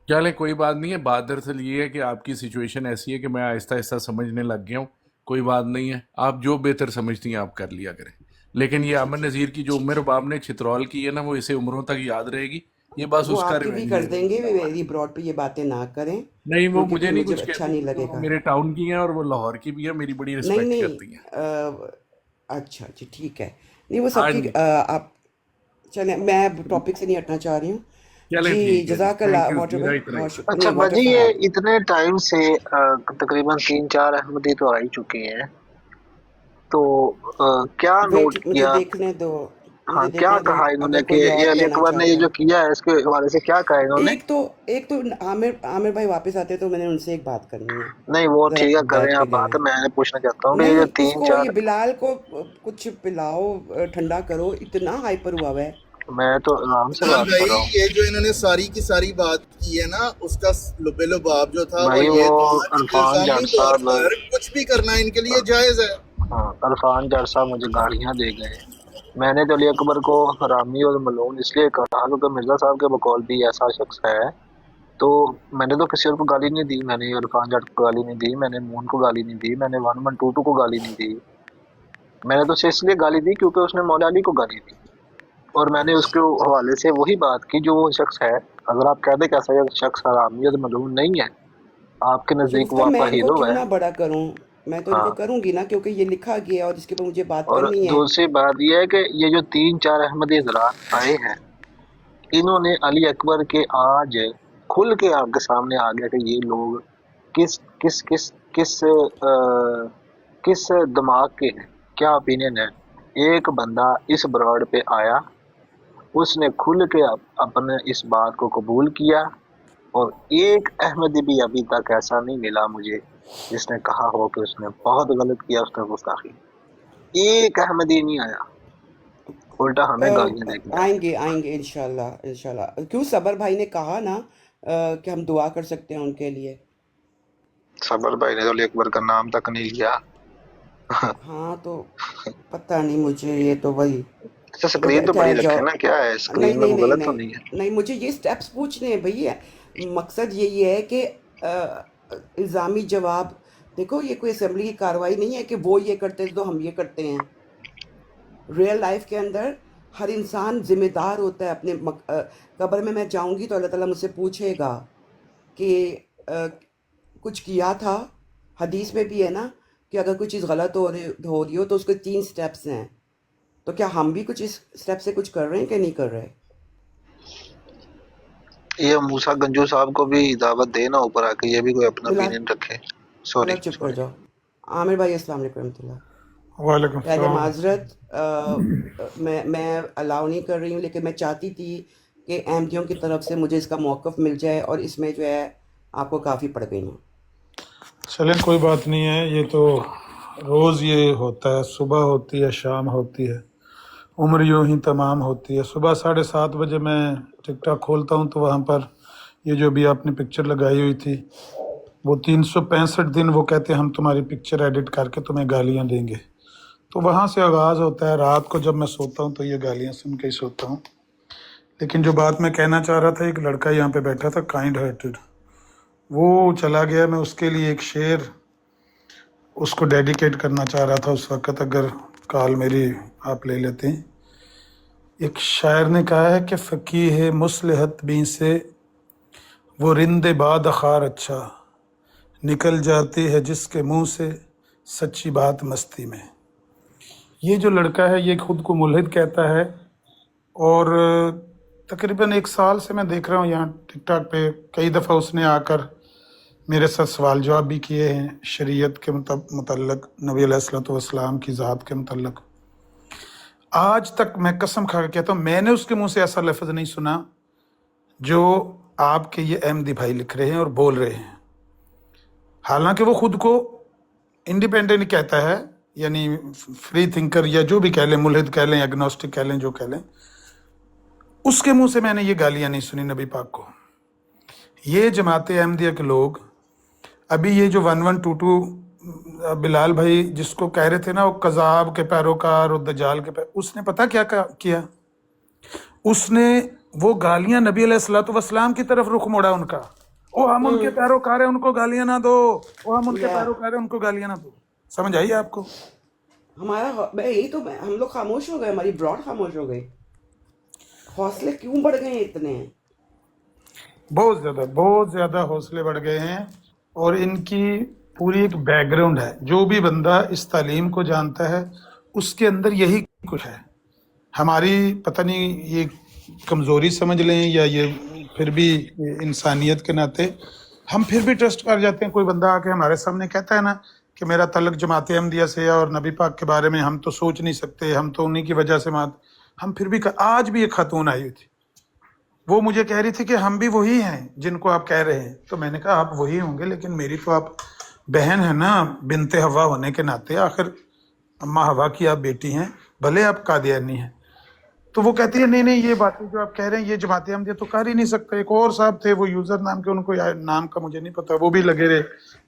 Speaker 7: चलें कोई बात नहीं है। बात दरअसल ये है कि आपकी सिचुएशन ऐसी है कि मैं आहिस्ता आहिस्ता समझने लग गया हूँ। कोई बात नहीं है, आप जो बेहतर समझती हैं आप कर लिया करें। लेकिन ये
Speaker 2: ठीक
Speaker 7: अमन
Speaker 2: है,
Speaker 7: नज़ीर की जो उम्र बाप ने छितरौल की है ना, वो इसे उम्रों तक याद रहेगी। ये बस
Speaker 2: वो
Speaker 7: उसका
Speaker 2: आपकी भी
Speaker 7: रिवेंज
Speaker 2: कर
Speaker 7: है।
Speaker 2: देंगे। वे मेरी ब्रॉड पे ये बातें ना करें,
Speaker 7: नहीं, वो
Speaker 2: क्योंकि
Speaker 7: मुझे
Speaker 2: फिर
Speaker 7: नहीं
Speaker 2: मुझे
Speaker 7: कुछ
Speaker 2: अच्छा
Speaker 7: कहती,
Speaker 2: नहीं
Speaker 7: क्योंकि वो
Speaker 2: लगेगा।
Speaker 7: मेरे टाउन की हैं और वो लाहौर की भी है, मेरी बड़ी
Speaker 2: नहीं
Speaker 7: रिस्पेक्ट
Speaker 2: नहीं,
Speaker 7: करती हैं।
Speaker 2: अच्छा जी ठीक है। नहीं वो
Speaker 7: हाँ
Speaker 2: सबकी
Speaker 7: जी,
Speaker 2: आप चलें, मैं टॉपिक से नहीं हटना चाह रही हूँ।
Speaker 7: चलें
Speaker 2: जी
Speaker 7: ठीक है जी,
Speaker 2: जज़ाकल्लाह
Speaker 7: थैंक यू,
Speaker 2: वाटर
Speaker 7: मेरा
Speaker 2: भाई,
Speaker 7: इतना ही था।
Speaker 1: अच्छा
Speaker 2: नहीं वाटर
Speaker 1: बाजी, ये
Speaker 2: साहब।
Speaker 1: इतने टाइम से तकरीबन 3 4 अहमदी तो आ ही चुके हैं, तो क्या नोट
Speaker 2: वेट, मुझे
Speaker 1: किया।
Speaker 2: देखने दो,
Speaker 1: हाँ,
Speaker 2: मुझे
Speaker 1: क्या
Speaker 2: देखने दो।
Speaker 1: कहा इन्होंने
Speaker 2: अगर
Speaker 1: कि
Speaker 2: कोई
Speaker 1: ये
Speaker 2: और
Speaker 1: अली
Speaker 2: कहना
Speaker 1: अकबर ने ये
Speaker 2: चाहता
Speaker 1: जो
Speaker 2: है,
Speaker 1: किया है इसके हवाले से क्या कहा इन्होंने।
Speaker 2: एक तो आमिर आमिर भाई वापस आते तो मैंने उनसे एक बात करनी है,
Speaker 1: नहीं वो
Speaker 2: ज़रा
Speaker 1: ठीक है, करें
Speaker 2: बैठ के
Speaker 1: आप बात।
Speaker 2: जाएं।
Speaker 1: मैं पूछना चाहता हूँ कि ये जो
Speaker 2: नहीं,
Speaker 1: तीन
Speaker 2: इसको ये
Speaker 1: चार
Speaker 2: बिलाल को कुछ पिलाओ, ठंडा करो, इतना हाइपर हुआ हुआ है।
Speaker 1: मैं तो आराम से
Speaker 3: इरफान
Speaker 1: बात कर
Speaker 3: भाई,
Speaker 1: रहा हूँ
Speaker 3: ये जो इन्होंने सारी की सारी बात की है ना, उसका लुबे लुबाब जो था वो
Speaker 1: भाई।
Speaker 3: ये
Speaker 1: वो
Speaker 3: था कि
Speaker 1: अरफान
Speaker 3: इल्जामी
Speaker 1: जट
Speaker 3: तौर
Speaker 1: साहब,
Speaker 3: पर कुछ भी करना इनके लिए जायज है।
Speaker 1: हाँ अरफान जट साहब मुझे गालियाँ दे गए। मैंने तो अली अकबर को हरामी और मलून इसलिए कहा क्योंकि मिर्जा साहब के बकौल भी ऐसा शख्स है। तो मैंने तो किसी और को गाली नहीं दी, मैंने इरफान जट को गाली नहीं दी, मैंने मून को गाली नहीं दी, मैंने 1122 को गाली नहीं दी। मैंने तो सिर्फ इसलिए गाली दी क्योंकि उसने मौला अली को गाली दी, और मैंने उसके हवाले से वही बात की जो वो शख्स है। अगर आप कहते कि ऐसा शख्स हरामी और मलून नहीं है, आपके नज़दीक वो
Speaker 2: फिर मैं
Speaker 1: आपका
Speaker 2: इनको
Speaker 1: हीरो
Speaker 2: क्यों
Speaker 1: है।
Speaker 2: ना बड़ा करूं? मैं तो इनको
Speaker 1: हाँ,
Speaker 2: करूंगी ना, क्योंकि ये लिखा गया है और इसके ऊपर मुझे बात
Speaker 1: और
Speaker 2: करनी है।
Speaker 1: दूसरी बात यह है कि ये जो 3 4 अहमदी हजरात आए हैं, इन्होंने अली अकबर के आज खुल के आपके सामने आ गया कि ये लोग किस किस किस کس دماغ کے ہیں، کیا اوپینین ہے۔ ایک بندہ اس براڈ پہ آیا، اس نے کھل کے اپنے اس بات کو قبول کیا، اور ایک احمدی بھی ابھی تک ایسا نہیں ملا مجھے جس نے کہا ہو کہ اس نے بہت غلط کیا، اس نے گستاخی، ایک احمدی نہیں آیا، الٹا ہمیں گالیاں دے کے جاتے ہیں۔
Speaker 2: آئیں گے انشاءاللہ انشاءاللہ، کیوں صبر بھائی نے کہا نا کہ ہم دعا کر سکتے ہیں ان کے لیے۔
Speaker 1: صبر بھائی نے تو علی اکبر کا نام تک نہیں لیا۔
Speaker 2: ہاں تو پتہ نہیں مجھے، یہ تو وہی
Speaker 1: اسکرین تو بڑی
Speaker 2: ٹھہر
Speaker 1: رکھے
Speaker 2: جاؤ۔
Speaker 1: نا، کیا ہے
Speaker 2: نہیں
Speaker 1: اسکرین میں
Speaker 2: نہیں
Speaker 1: وہ
Speaker 2: نہیں
Speaker 1: غلط تو
Speaker 2: نہیں
Speaker 1: نہیں ہے؟
Speaker 2: نہیں، مجھے یہ سٹیپس پوچھنے ہیں بھئی، مقصد یہی ہے کہ الزامی جواب، دیکھو یہ کوئی اسمبلی کی کارروائی نہیں ہے کہ وہ یہ کرتے ہیں تو ہم یہ کرتے ہیں۔ ریئل لائف کے اندر ہر انسان ذمہ دار ہوتا ہے اپنے قبر میں جاؤں گی تو اللہ تعالیٰ مجھ سے پوچھے گا کہ کچھ کیا تھا۔ حدیث میں بھی ہے نا کہ اگر کوئی چیز غلط ہو رہی ہو تو اس کے 3 سٹیپس ہیں، تو کیا ہم بھی کچھ اس سٹیپ سے کچھ کر رہے ہیں کہ نہیں کر رہے؟
Speaker 1: یہ موسیٰ گنجو صاحب کو بھی دعوت دینا اوپر آ کے، یہ بھی کوئی اپنا
Speaker 2: بلال
Speaker 1: opinion رکھے۔ سوری
Speaker 2: بلال چپ کر جاؤ۔ عامر بھائی السلام علیکم رحمۃ اللہ۔
Speaker 4: وعلیکم
Speaker 2: پہلے
Speaker 4: السلام۔
Speaker 2: معذرت، میں الاؤ نہیں کر رہی ہوں، لیکن میں چاہتی تھی کہ احمدیوں کی طرف سے مجھے اس کا موقف مل جائے، اور اس میں جو ہے آپ کو کافی پڑ گئی ہوں۔
Speaker 8: چلیں کوئی بات نہیں ہے، یہ تو روز یہ ہوتا ہے، صبح ہوتی ہے، شام ہوتی ہے، عمر یوں ہی تمام ہوتی ہے۔ صبح 7:30 بجے میں ٹک ٹاک کھولتا ہوں تو وہاں پر یہ جو بھی آپ نے پکچر لگائی ہوئی تھی، وہ 365 دن وہ کہتے ہیں ہم تمہاری پکچر ایڈٹ کر کے تمہیں گالیاں دیں گے، تو وہاں سے آغاز ہوتا ہے۔ رات کو جب میں سوتا ہوں تو یہ گالیاں سن کے ہی سوتا ہوں۔ لیکن جو بات میں کہنا چاہ رہا تھا، ایک لڑکا یہاں پہ بیٹھا تھا کائنڈ ہارٹڈ، وہ چلا گیا، میں اس کے لیے ایک شعر اس کو ڈیڈیکیٹ کرنا چاہ رہا تھا اس وقت، اگر کال میری آپ لے لیتے ہیں۔ ایک شاعر نے کہا ہے کہ فقیہ مصلحت بھی سے وہ رند باد خار اچھا، نکل جاتی ہے جس کے منہ سے سچی بات مستی میں۔ یہ جو لڑکا ہے یہ خود کو ملحد کہتا ہے، اور تقریباً 1 سال سے میں دیکھ رہا ہوں یہاں ٹک ٹاک پہ کئی دفعہ اس نے آ کر میرے ساتھ سوال جواب بھی کیے ہیں شریعت کے متعلق، نبی علیہ الصلوۃ والسلام کی ذات کے متعلق۔ آج تک میں قسم کھا کے کہتا ہوں میں نے اس کے منہ سے ایسا لفظ نہیں سنا جو آپ کے یہ احمدی بھائی لکھ رہے ہیں اور بول رہے ہیں، حالانکہ وہ خود کو انڈیپینڈنٹ کہتا ہے، یعنی فری تھنکر یا جو بھی کہہ لیں، ملحد کہہ لیں، اگنوسٹک کہہ لیں، جو کہہ لیں، اس کے منہ سے میں نے یہ گالیاں نہیں سنی نبی پاک کو۔ یہ جماعت احمدیہ کے لوگ ابھی یہ جو 1122 بلال بھائی جس کو کہہ رہے تھے نا وہ کذاب کے پیروکار اور دجال کے اس نے پتہ کیا کیا؟ اس نے وہ گالیاں نبی علیہ الصلوۃ والسلام کی طرف رخ موڑا ان کا، او ہم ان کے پیروکار ہیں ان کو گالیاں نہ دو، او ہم ان کے پیروکار ہیں ان کو گالیاں نہ دو۔ سمجھ آئی آپ کو؟
Speaker 2: یہی تو ہم لوگ خاموش ہو گئے، ہماری براڈ خاموش ہو گئی، حوصلے کیوں بڑھ گئے ہیں اتنے؟
Speaker 8: بہت زیادہ حوصلے بڑھ گئے ہیں، اور ان کی پوری ایک بیک گراؤنڈ ہے۔ جو بھی بندہ اس تعلیم کو جانتا ہے اس کے اندر یہی کچھ ہے۔ ہماری پتہ نہیں یہ کمزوری سمجھ لیں یا یہ پھر بھی انسانیت کے ناطے ہم پھر بھی ٹرسٹ کر جاتے ہیں۔ کوئی بندہ آ کے ہمارے سامنے کہتا ہے نا کہ میرا تعلق جماعت احمدیہ سے ہے اور نبی پاک کے بارے میں ہم تو سوچ نہیں سکتے، ہم تو انہی کی وجہ سے ہم پھر بھی آج بھی ایک خاتون آئی ہوئی تھی، وہ مجھے کہہ رہی تھی کہ ہم بھی وہی ہیں جن کو آپ کہہ رہے ہیں۔ تو میں نے کہا آپ وہی ہوں گے لیکن میری تو آپ بہن ہے نا، بنت حوا ہونے کے ناطے، آخر اماں حوا کی آپ بیٹی ہیں، بھلے آپ قادیانی ہیں۔ تو وہ کہتی ہے نہیں یہ باتیں جو آپ کہہ رہے ہیں یہ جماعت احمدیہ تو کر ہی نہیں سکتا۔ ایک اور صاحب تھے وہ یوزر نام کے، ان کو نام کا مجھے نہیں پتا، وہ بھی لگے رہے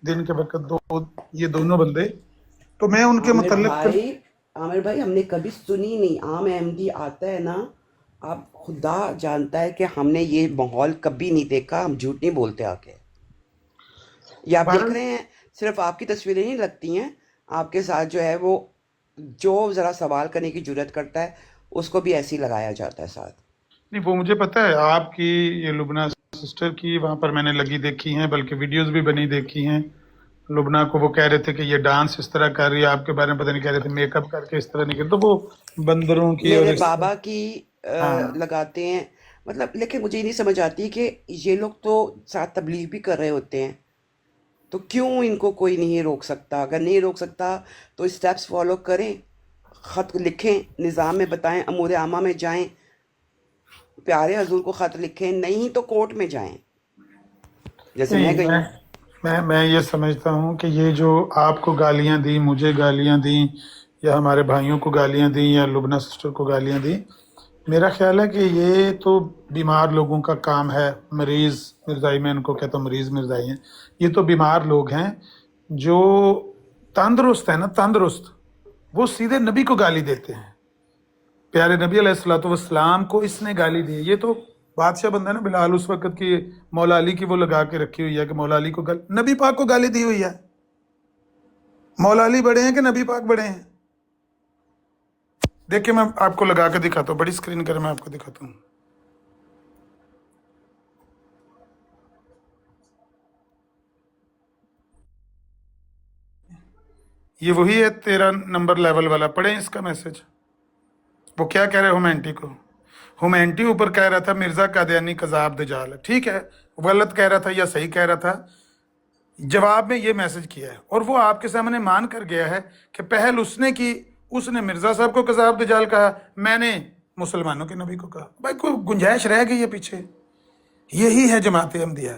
Speaker 8: دن کے وقت، یہ دونوں بندے۔ تو میں ان کے متعلق
Speaker 2: عامر بھائی ہم نے کبھی سنی نہیں، عام احمدی آتا ہے نا، آپ خدا جانتا ہے کہ ہم نے یہ ماحول کبھی نہیں دیکھا، ہم جھوٹ نہیں بولتے آ کے۔ یہ آپ دیکھ رہے ہیں صرف آپ کی تصویریں نہیں لگتی ہیں، آپ کے ساتھ جو ہے وہ جو ذرا سوال کرنے کی جرت کرتا ہے اس کو بھی ایسے ہی لگایا جاتا ہے ساتھ۔
Speaker 8: نہیں وہ مجھے پتا ہے، آپ کی یہ لبنہ سسٹر کی وہاں پر میں نے لگی دیکھی ہیں، بلکہ ویڈیوز بھی بنی دیکھی ہیں۔ لبنہ کو وہ کہہ رہے تھے کہ یہ ڈانس اس طرح کر رہی ہے، آپ کے بارے میں پتہ نہیں کہہ رہے تھے میک اپ کر کے اس طرح نہیں کرتے، تو وہ بندروں کی اور
Speaker 2: میرے بابا کی لگاتے ہیں، مطلب لیکن مجھے یہ نہیں سمجھ آتی کہ یہ لوگ تو ساتھ تبلیغ بھی کر رہے ہوتے ہیں، तो क्यों इनको कोई नहीं रोक सकता? अगर नहीं रोक सकता तो स्टेप्स फॉलो करें, ख़त लिखें, निज़ाम में बताएं, अमूर आमा में जाएं, प्यारे हजूर को ख़त लिखें, नहीं तो कोर्ट में जाएं जैसे मैं
Speaker 8: नहीं,
Speaker 2: गई हूँ।
Speaker 8: मैं ये समझता हूँ कि ये जो आपको गालियाँ दी, मुझे गालियाँ दी, या हमारे भाइयों को गालियाँ दी, या लुबना सिस्टर को गालियाँ दी, मेरा ख्याल है कि ये तो बीमार लोगों का काम है। मरीज़ मिर्ज़ाई, मैं इनको कहता हूँ मरीज़ मिर्ज़ाई हैं। ये तो बीमार लोग हैं जो तंदुरुस्त है ना, तंदुरुस्त, वो सीधे नबी को गाली देते हैं। प्यारे नबी अलैहिस्सलाम को इसने गाली दी। ये तो बादशाह बंदा है ना बिलाल, उस वक्त की मौला अली की वो लगा के रखी हुई है कि मौला अली को नबी पाक को गाली दी हुई है। मौला अली बड़े हैं कि नबी पाक बड़े हैं? देखिए मैं आपको लगा के दिखाता हूँ, बड़ी स्क्रीन कर मैं आपको दिखाता हूँ। ये वही है 13 नंबर लेवल वाला, पढ़े इसका मैसेज। वो क्या कह रहे हुमैंटी को, हुमैंटी ऊपर कह रहा था मिर्जा कादियानी कज़ाब दजाल है, ठीक है, गलत कह रहा था या सही कह रहा था, जवाब में ये मैसेज किया है। और वो आपके सामने मान कर गया है कि पहल उसने की, उसने मिर्जा साहब को कज़ाब दजाल कहा, मैंने मुसलमानों के नबी को कहा। भाई कोई गुंजाइश रह गई है पीछे? यही है जमात अहमदिया,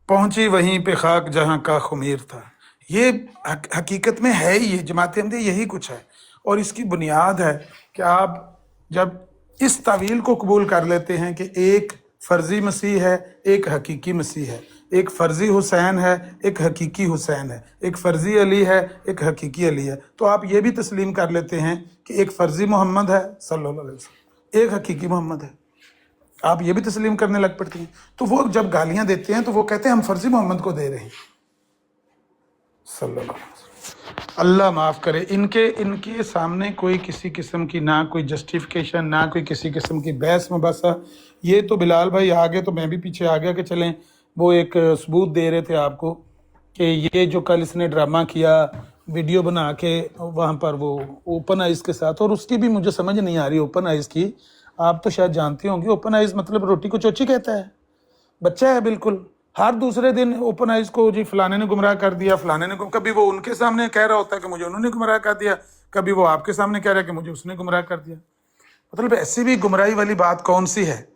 Speaker 8: पहुंची वहीं पे खाक जहां का खुमीर था। ये हकीकत में है ही, ये जमात अहमदिया यही कुछ है। और इसकी बुनियाद है कि आप जब इस तावील को कबूल कर लेते हैं कि एक फर्जी मसीह है, एक हकीकी मसीह है, एक फर्जी हुसैन है, एक हकीकी हुसैन है, एक फर्जी अली है, एक हकीकी अली है, तो आप ये भी तस्लीम कर लेते हैं कि एक फर्जी मोहम्मद है सल्लल्लाहु अलैहि वसल्लम, एक हकीकी मोहम्मद है। आप ये भी तस्लीम करने लग पड़ती हैं। तो वो जब गालियां देते हैं तो वो कहते हैं हम फर्जी मोहम्मद को दे रहे हैं सल्लल्लाहु अलैहि वसल्लम। अल्लाह माफ़ करे, इनके सामने कोई किसी किस्म की ना कोई जस्टिफिकेशन, ना कोई किसी किस्म की बहस मुबहसा। ये तो बिलाल भाई आगे तो मैं भी पीछे आ गया कि चलें, वो एक सबूत दे रहे थे आपको कि ये जो कल इसने ड्रामा किया वीडियो बना के वहाँ पर वो ओपन आइज़ के साथ, और उसकी भी मुझे समझ नहीं आ रही ओपन आइज़ की। आप तो शायद जानते होंगे ओपन आइज़ मतलब रोटी को चोची कहता है, बच्चा है बिल्कुल। हर दूसरे दिन ओपन आइज को जी फलाने ने गुमराह कर दिया, फलाने ने, कभी वो उनके सामने कह रहा होता है कि मुझे उन्होंने गुमराह कर दिया, कभी वो आपके सामने कह रहा है कि मुझे उसने गुमराह कर दिया। मतलब ऐसी भी गुमराही वाली बात कौन सी है?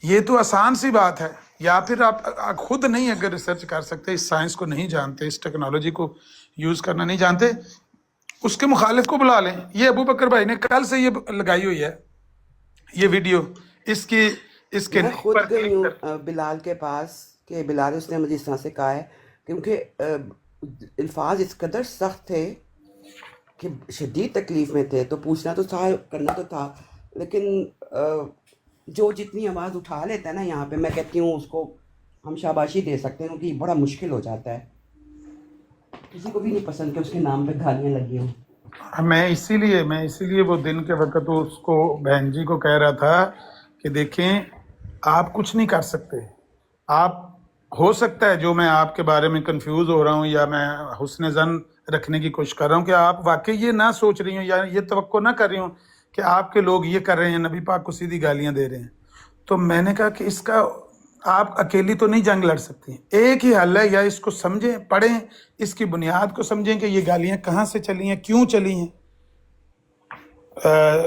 Speaker 8: ये तो आसान सी बात है। या फिर आप खुद नहीं अगर रिसर्च कर सकते, इस साइंस को नहीं जानते, इस टेक्नोलॉजी को यूज़ करना नहीं जानते, उसके मुखालिफ को बुला लें। ये अबू बकर भाई ने कल से ये लगाई हुई है ये वीडियो, इसके
Speaker 2: मैं खुद गई हूँ बिलाल के पास कि बिलाल, उसने मुझे इस तरह से कहा है क्योंकि अल्फाज इस कदर सख्त थे कि शदीद तकलीफ़ में थे, तो पूछना तो था, करना तो था, लेकिन जो जितनी आवाज़ उठा लेता है ना यहाँ पे, मैं कहती हूँ उसको हम शाबाशी दे सकते हैं, क्योंकि बड़ा मुश्किल हो जाता है। किसी को भी नहीं पसंद कि उसके नाम पे गालियाँ लगी हों।
Speaker 8: मैं इसीलिए वो दिन के वक्त तो उसको बहन जी को कह रहा था कि देखें आप कुछ नहीं कर सकते। आप, हो सकता है जो मैं आपके बारे में कंफ्यूज हो रहा हूँ या मैं हुस्न ज़न रखने की कोशिश कर रहा हूँ कि आप वाकई ये ना सोच रही हूँ या ये तवक्को ना कर रही हूँ कि आपके लोग ये कर रहे हैं, नबी पाक को सीधी गालियाँ दे रहे हैं। तो मैंने कहा कि इसका आप अकेली तो नहीं जंग लड़ सकती। एक ही हल है, या इसको समझें, पढ़ें, इसकी बुनियाद को समझें कि ये गालियाँ कहाँ से चली हैं, क्यों चली हैं।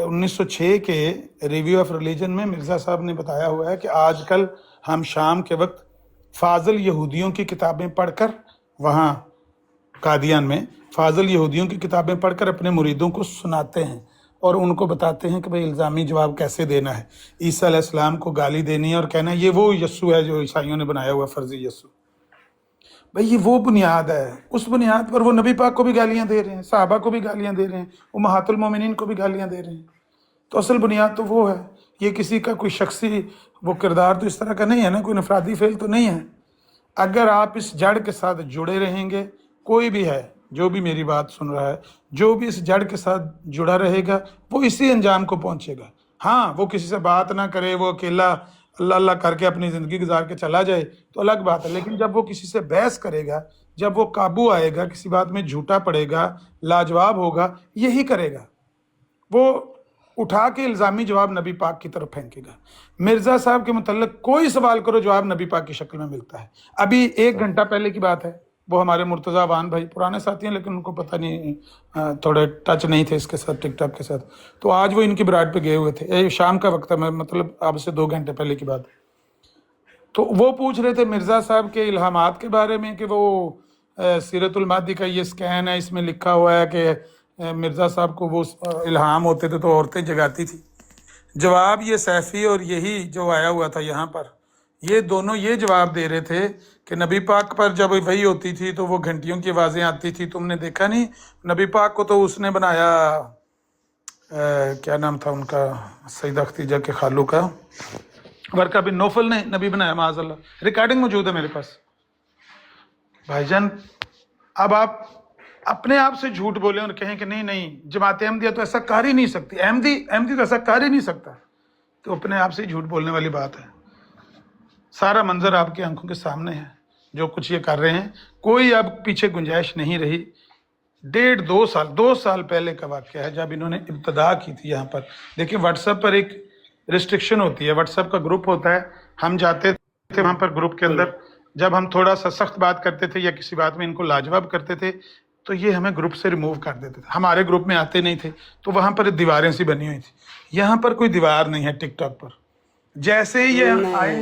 Speaker 8: 1906 के रिव्यू ऑफ रिलीजन में मिर्ज़ा साहब ने बताया हुआ है कि आजकल हम शाम के वक्त फाजिल यहूदियों की किताबें पढ़कर, वहाँ कादियान में फाजिल यहूदियों की किताबें पढ़कर अपने मुरीदों को सुनाते हैं और उनको बताते हैं कि भाई इल्ज़ामी जवाब कैसे देना है। ईसा अलैहिस्सलाम को गाली देनी है और कहना है ये वो यस्सु है जो ईसाइयों ने बनाया हुआ फर्जी यस्सु। भाई ये वो बुनियाद है, उस बुनियाद पर वो नबी पाक को भी गालियाँ दे रहे हैं, सहाबा को भी गालियाँ दे रहे हैं, उम्महातुल मोमिनीन को भी गालियाँ दे रहे हैं। तो असल बुनियाद तो वो है। ये किसी का कोई शख्सी वो किरदार तो इस तरह का नहीं है ना, कोई नफराती फेल तो नहीं है। अगर आप इस जड़ के साथ जुड़े रहेंगे, कोई भी है जो भी मेरी बात सुन रहा है, जो भी इस जड़ के साथ जुड़ा रहेगा वो इसी अंजाम को पहुंचेगा। हाँ, वो किसी से बात ना करे, वो अकेला अल्लाह अल्लाह करके अपनी ज़िंदगी गुजार के चला जाए तो अलग बात है, लेकिन जब वो किसी से बहस करेगा, जब वो काबू आएगा, किसी बात में झूठा पड़ेगा, लाजवाब होगा, यही करेगा, वो اٹھا کے الزامی جواب نبی پاک کی طرف پھینکے گا. مرزا صاحب کے متعلق کوئی سوال کرو جواب نبی پاک کی شکل میں ملتا ہے. ابھی 1 گھنٹہ پہلے کی بات ہے, وہ ہمارے مرتضیٰ وان بھائی پرانے ساتھی ہیں لیکن ان کو پتہ نہیں, تھوڑے ٹچ نہیں تھے اس کے ساتھ, ٹک ٹاک کے ساتھ, تو آج وہ ان کی براڈ پہ گئے ہوئے تھے. شام کا وقت ہے, مطلب اب سے 2 گھنٹے پہلے کی بات ہے. تو وہ پوچھ رہے تھے مرزا صاحب کے الہامات کے بارے میں کہ وہ سیرت المہدی کا یہ سکین ہے, اس میں لکھا ہوا ہے کہ مرزا صاحب کو وہ الہام ہوتے تھے تو عورتیں جگاتی تھی. جواب یہ سیفی اور یہی جو آیا ہوا تھا یہاں پر, یہ دونوں یہ جواب دے رہے تھے کہ نبی پاک پر جب وحی ہوتی تھی تو وہ گھنٹیوں کی آوازیں آتی تھی. تم نے دیکھا نہیں, نبی پاک کو تو اس نے بنایا, کیا نام تھا ان کا, سیدہ ختیجہ کے خالو کا, ورقہ بن نوفل نے نبی بنایا معاذ اللہ. ریکارڈنگ موجود ہے میرے پاس. بھائی جان اب آپ اپنے آپ سے جھوٹ بولیں اور کہیں کہ نہیں جماعت احمدیہ تو ایسا کر ہی نہیں سکتی, احمدی تو ایسا کر ہی نہیں سکتا, تو اپنے آپ سے جھوٹ بولنے والی بات ہے. سارا منظر آپ کی آنکھوں کے سامنے ہے, جو کچھ یہ کر رہے ہیں, کوئی اب پیچھے گنجائش نہیں رہی. 2 سال پہلے کا واقعہ ہے جب انہوں نے ابتدا کی تھی یہاں پر. دیکھیں واٹس ایپ پر ایک ریسٹرکشن ہوتی ہے, واٹس ایپ کا گروپ ہوتا ہے, ہم جاتے تھے وہاں پر گروپ کے اندر, جب ہم تھوڑا سا سخت بات کرتے تھے یا کسی بات میں ان کو لاجواب کرتے تھے تو یہ ہمیں گروپ سے ریموو کر دیتے تھے, ہمارے گروپ میں آتے نہیں تھے. تو وہاں پر دیواریں سی بنی ہوئی تھی, یہاں پر کوئی دیوار نہیں ہے ٹک ٹاک پر. جیسے ہی یہ آئے,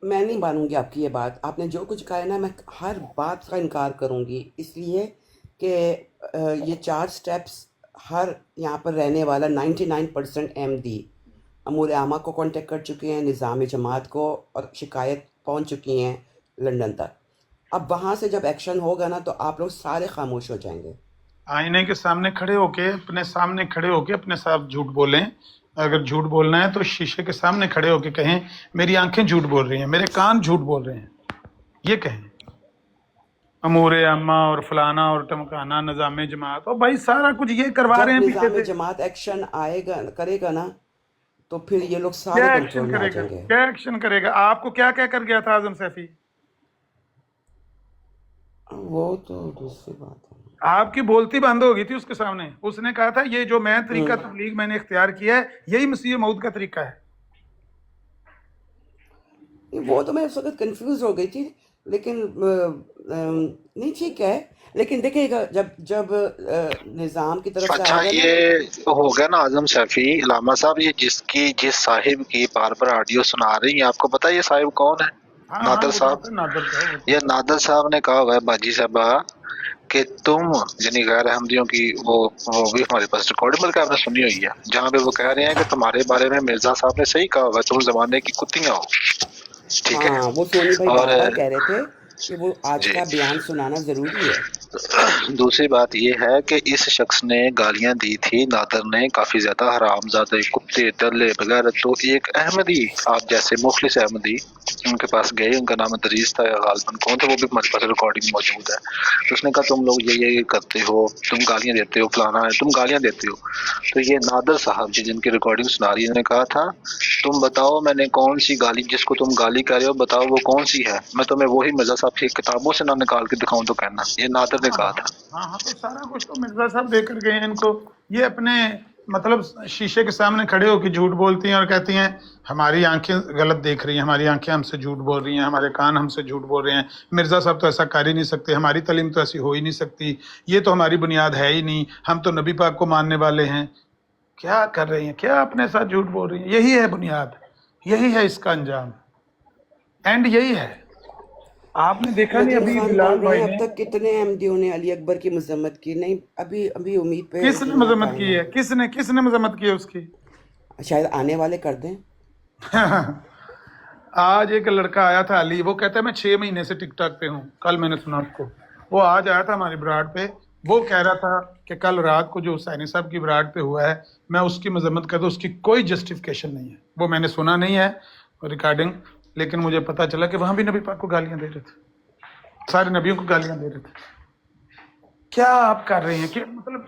Speaker 2: میں نہیں مانوں گی آپ کی یہ بات. آپ نے جو کچھ کہا ہے نا, میں ہر بات کا انکار کروں گی, اس لیے کہ یہ 4 سٹیپس ہر یہاں پر رہنے والا 99% احمدی امور عامہ کو کانٹیکٹ کر چکے ہیں, نظام جماعت کو, اور شکایت پہنچ چکی ہیں لنڈن تک. اب وہاں سے جب ایکشن ہوگا نا تو آپ لوگ سارے خاموش ہو جائیں گے.
Speaker 8: آئینے کے سامنے کھڑے ہو کے, اپنے سامنے کھڑے ہو کے اپنے ساتھ جھوٹ بولیں. اگر جھوٹ بولنا ہے تو شیشے کے سامنے کھڑے ہو کے کہیں میری آنکھیں جھوٹ بول رہی ہیں, میرے کان جھوٹ بول رہے ہیں, یہ کہیں. امور عامہ اور فلانا اور ٹمکانا, نظام جماعت, اور بھائی سارا کچھ یہ کروا رہے
Speaker 2: جب
Speaker 8: ہیں پیچھے
Speaker 2: نظام
Speaker 8: سے.
Speaker 2: جماعت ایکشن آئے گا, کرے گا نا, تو پھر یہ لوگ
Speaker 8: کیا
Speaker 2: سارے
Speaker 8: ایکشن
Speaker 2: کنٹرول میں آ
Speaker 8: کرے گا,
Speaker 2: جائیں گے.
Speaker 8: کیا ایکشن کرے گا؟ آپ کو کیا کہہ کر گیا تھا اعظم سیفی؟
Speaker 2: وہ تو دوسری بات ہے.
Speaker 8: آپ کی بولتی بند ہو گئی تھی اس کے سامنے. اس نے کہا تھا یہ جو میں طریقہ تبلیغ میں نے اختیار کیا ہے یہی مسیح موعود کا طریقہ ہے.
Speaker 2: وہ تو میں اس وقت کنفیوز ہو گئی تھی, لیکن نہیں ٹھیک ہے, لیکن دیکھیے گا جب نظام کی طرف سے
Speaker 1: اچھا
Speaker 2: آئے گا نا.
Speaker 1: یہ ہو گیا نا اعظم سیفی, علامہ صاحب یہ جس صاحب کی بار بار آڈیو سنا رہی ہیں, آپ کو پتا ہے یہ صاحب کون ہے؟ نادر صاحب. یہ نادر صاحب نے کہا ہوا ہے باجی صاحبہ کہ تم یعنی غیر احمدیوں کی وہ بھی ہمارے پاس ریکارڈنگ بلکہ آپ نے سنی ہوئی ہے, جہاں پہ وہ کہہ رہے ہیں کہ تمہارے بارے میں مرزا صاحب نے صحیح کہا ہوا ہے, تم زمانے کی کتیاں ہو. ٹھیک ہے,
Speaker 2: ہاں, وہ سونی بھائی
Speaker 1: اور
Speaker 2: بار بار کہہ رہے تھے کہ وہ آج
Speaker 1: جی
Speaker 2: کا بیان سنانا ضروری ہے.
Speaker 1: دوسری بات یہ ہے کہ اس شخص نے گالیاں دی تھی نادر نے کافی زیادہ, حرام زادے, کتے, دلے وغیرہ. تو ایک احمدی آپ جیسے مخلص احمدی ان کے پاس گئے, ان کا نام دریس تھا یا غالباً کون تھا, وہ بھی ہمارے پاس ریکارڈنگ موجود ہے. تو اس نے کہا تم لوگ یہ کرتے ہو, تم گالیاں دیتے ہو, فلانا ہے, تم گالیاں دیتے ہو. تو یہ نادر صاحب جن کی ریکارڈنگ سنا رہی ہے, انہوں نے کہا تھا تم بتاؤ میں نے کون سی گالی, جس کو تم گالی کہہ رہے ہو بتاؤ وہ کون سی ہے, میں تمہیں وہی مرزا صاحب کی کتابوں سے نہ نکال کے دکھاؤں تو کہنا. یہ نادر نے کہا تھا.
Speaker 8: ہاں, تو سارا کچھ تو مرزا صاحب دے کر گئے ہیں ان کو. یہ اپنے مطلب شیشے کے سامنے کھڑے ہو کے جھوٹ بولتی ہیں اور کہتی ہیں ہماری آنکھیں غلط دیکھ رہی ہیں, ہماری آنکھیں ہم سے جھوٹ بول رہی ہیں, ہمارے کان ہم سے جھوٹ بول رہے ہیں, مرزا صاحب تو ایسا کر ہی نہیں سکتے, ہماری تعلیم تو ایسی ہو ہی نہیں سکتی, یہ تو ہماری بنیاد ہے ہی نہیں, ہم تو نبی پاک کو ماننے والے ہیں. کیا کر رہی ہیں, کیا اپنے ساتھ جھوٹ بول رہی ہیں؟ یہی ہے بنیاد, یہی ہے اس کا انجام, اینڈ یہی ہے. آپ نے دیکھا نہیں
Speaker 2: یقین
Speaker 8: ابھی
Speaker 2: خان
Speaker 8: بلال
Speaker 2: بول رہے
Speaker 8: بھائی
Speaker 2: ہیں
Speaker 8: نے
Speaker 2: اب تک کتنے احمدیوں نے علی اکبر کی مذمت کی. نہیں, ابھی امید پہ
Speaker 8: کس نے
Speaker 2: دنیا
Speaker 8: مذمت
Speaker 2: قائم
Speaker 8: کی ہے؟ کس نے مذمت کی ہے اس کی؟
Speaker 2: شاید آنے والے کر دیں.
Speaker 8: آج ایک لڑکا آیا تھا علی, وہ کہتا ہے میں 6 مہینے سے ٹک ٹاک پہ ہوں. کل میں نے سنا اس کو, وہ آج آیا تھا ہماری براڈ پہ, وہ کہہ رہا تھا کہ کل رات کو جو حسینی صاحب کی براڈ پہ ہوا ہے میں اس کی مذمت کرتا ہوں, اس کی کوئی جسٹیفیکیشن نہیں ہے. وہ میں نے سنا نہیں ہے ریکارڈنگ, لیکن مجھے پتا چلا کہ وہاں بھی نبی پاک کو گالیاں دے رہے تھے, سارے نبیوں کو گالیاں دے رہے تھے. کیا آپ کر رہے ہیں کہ مطلب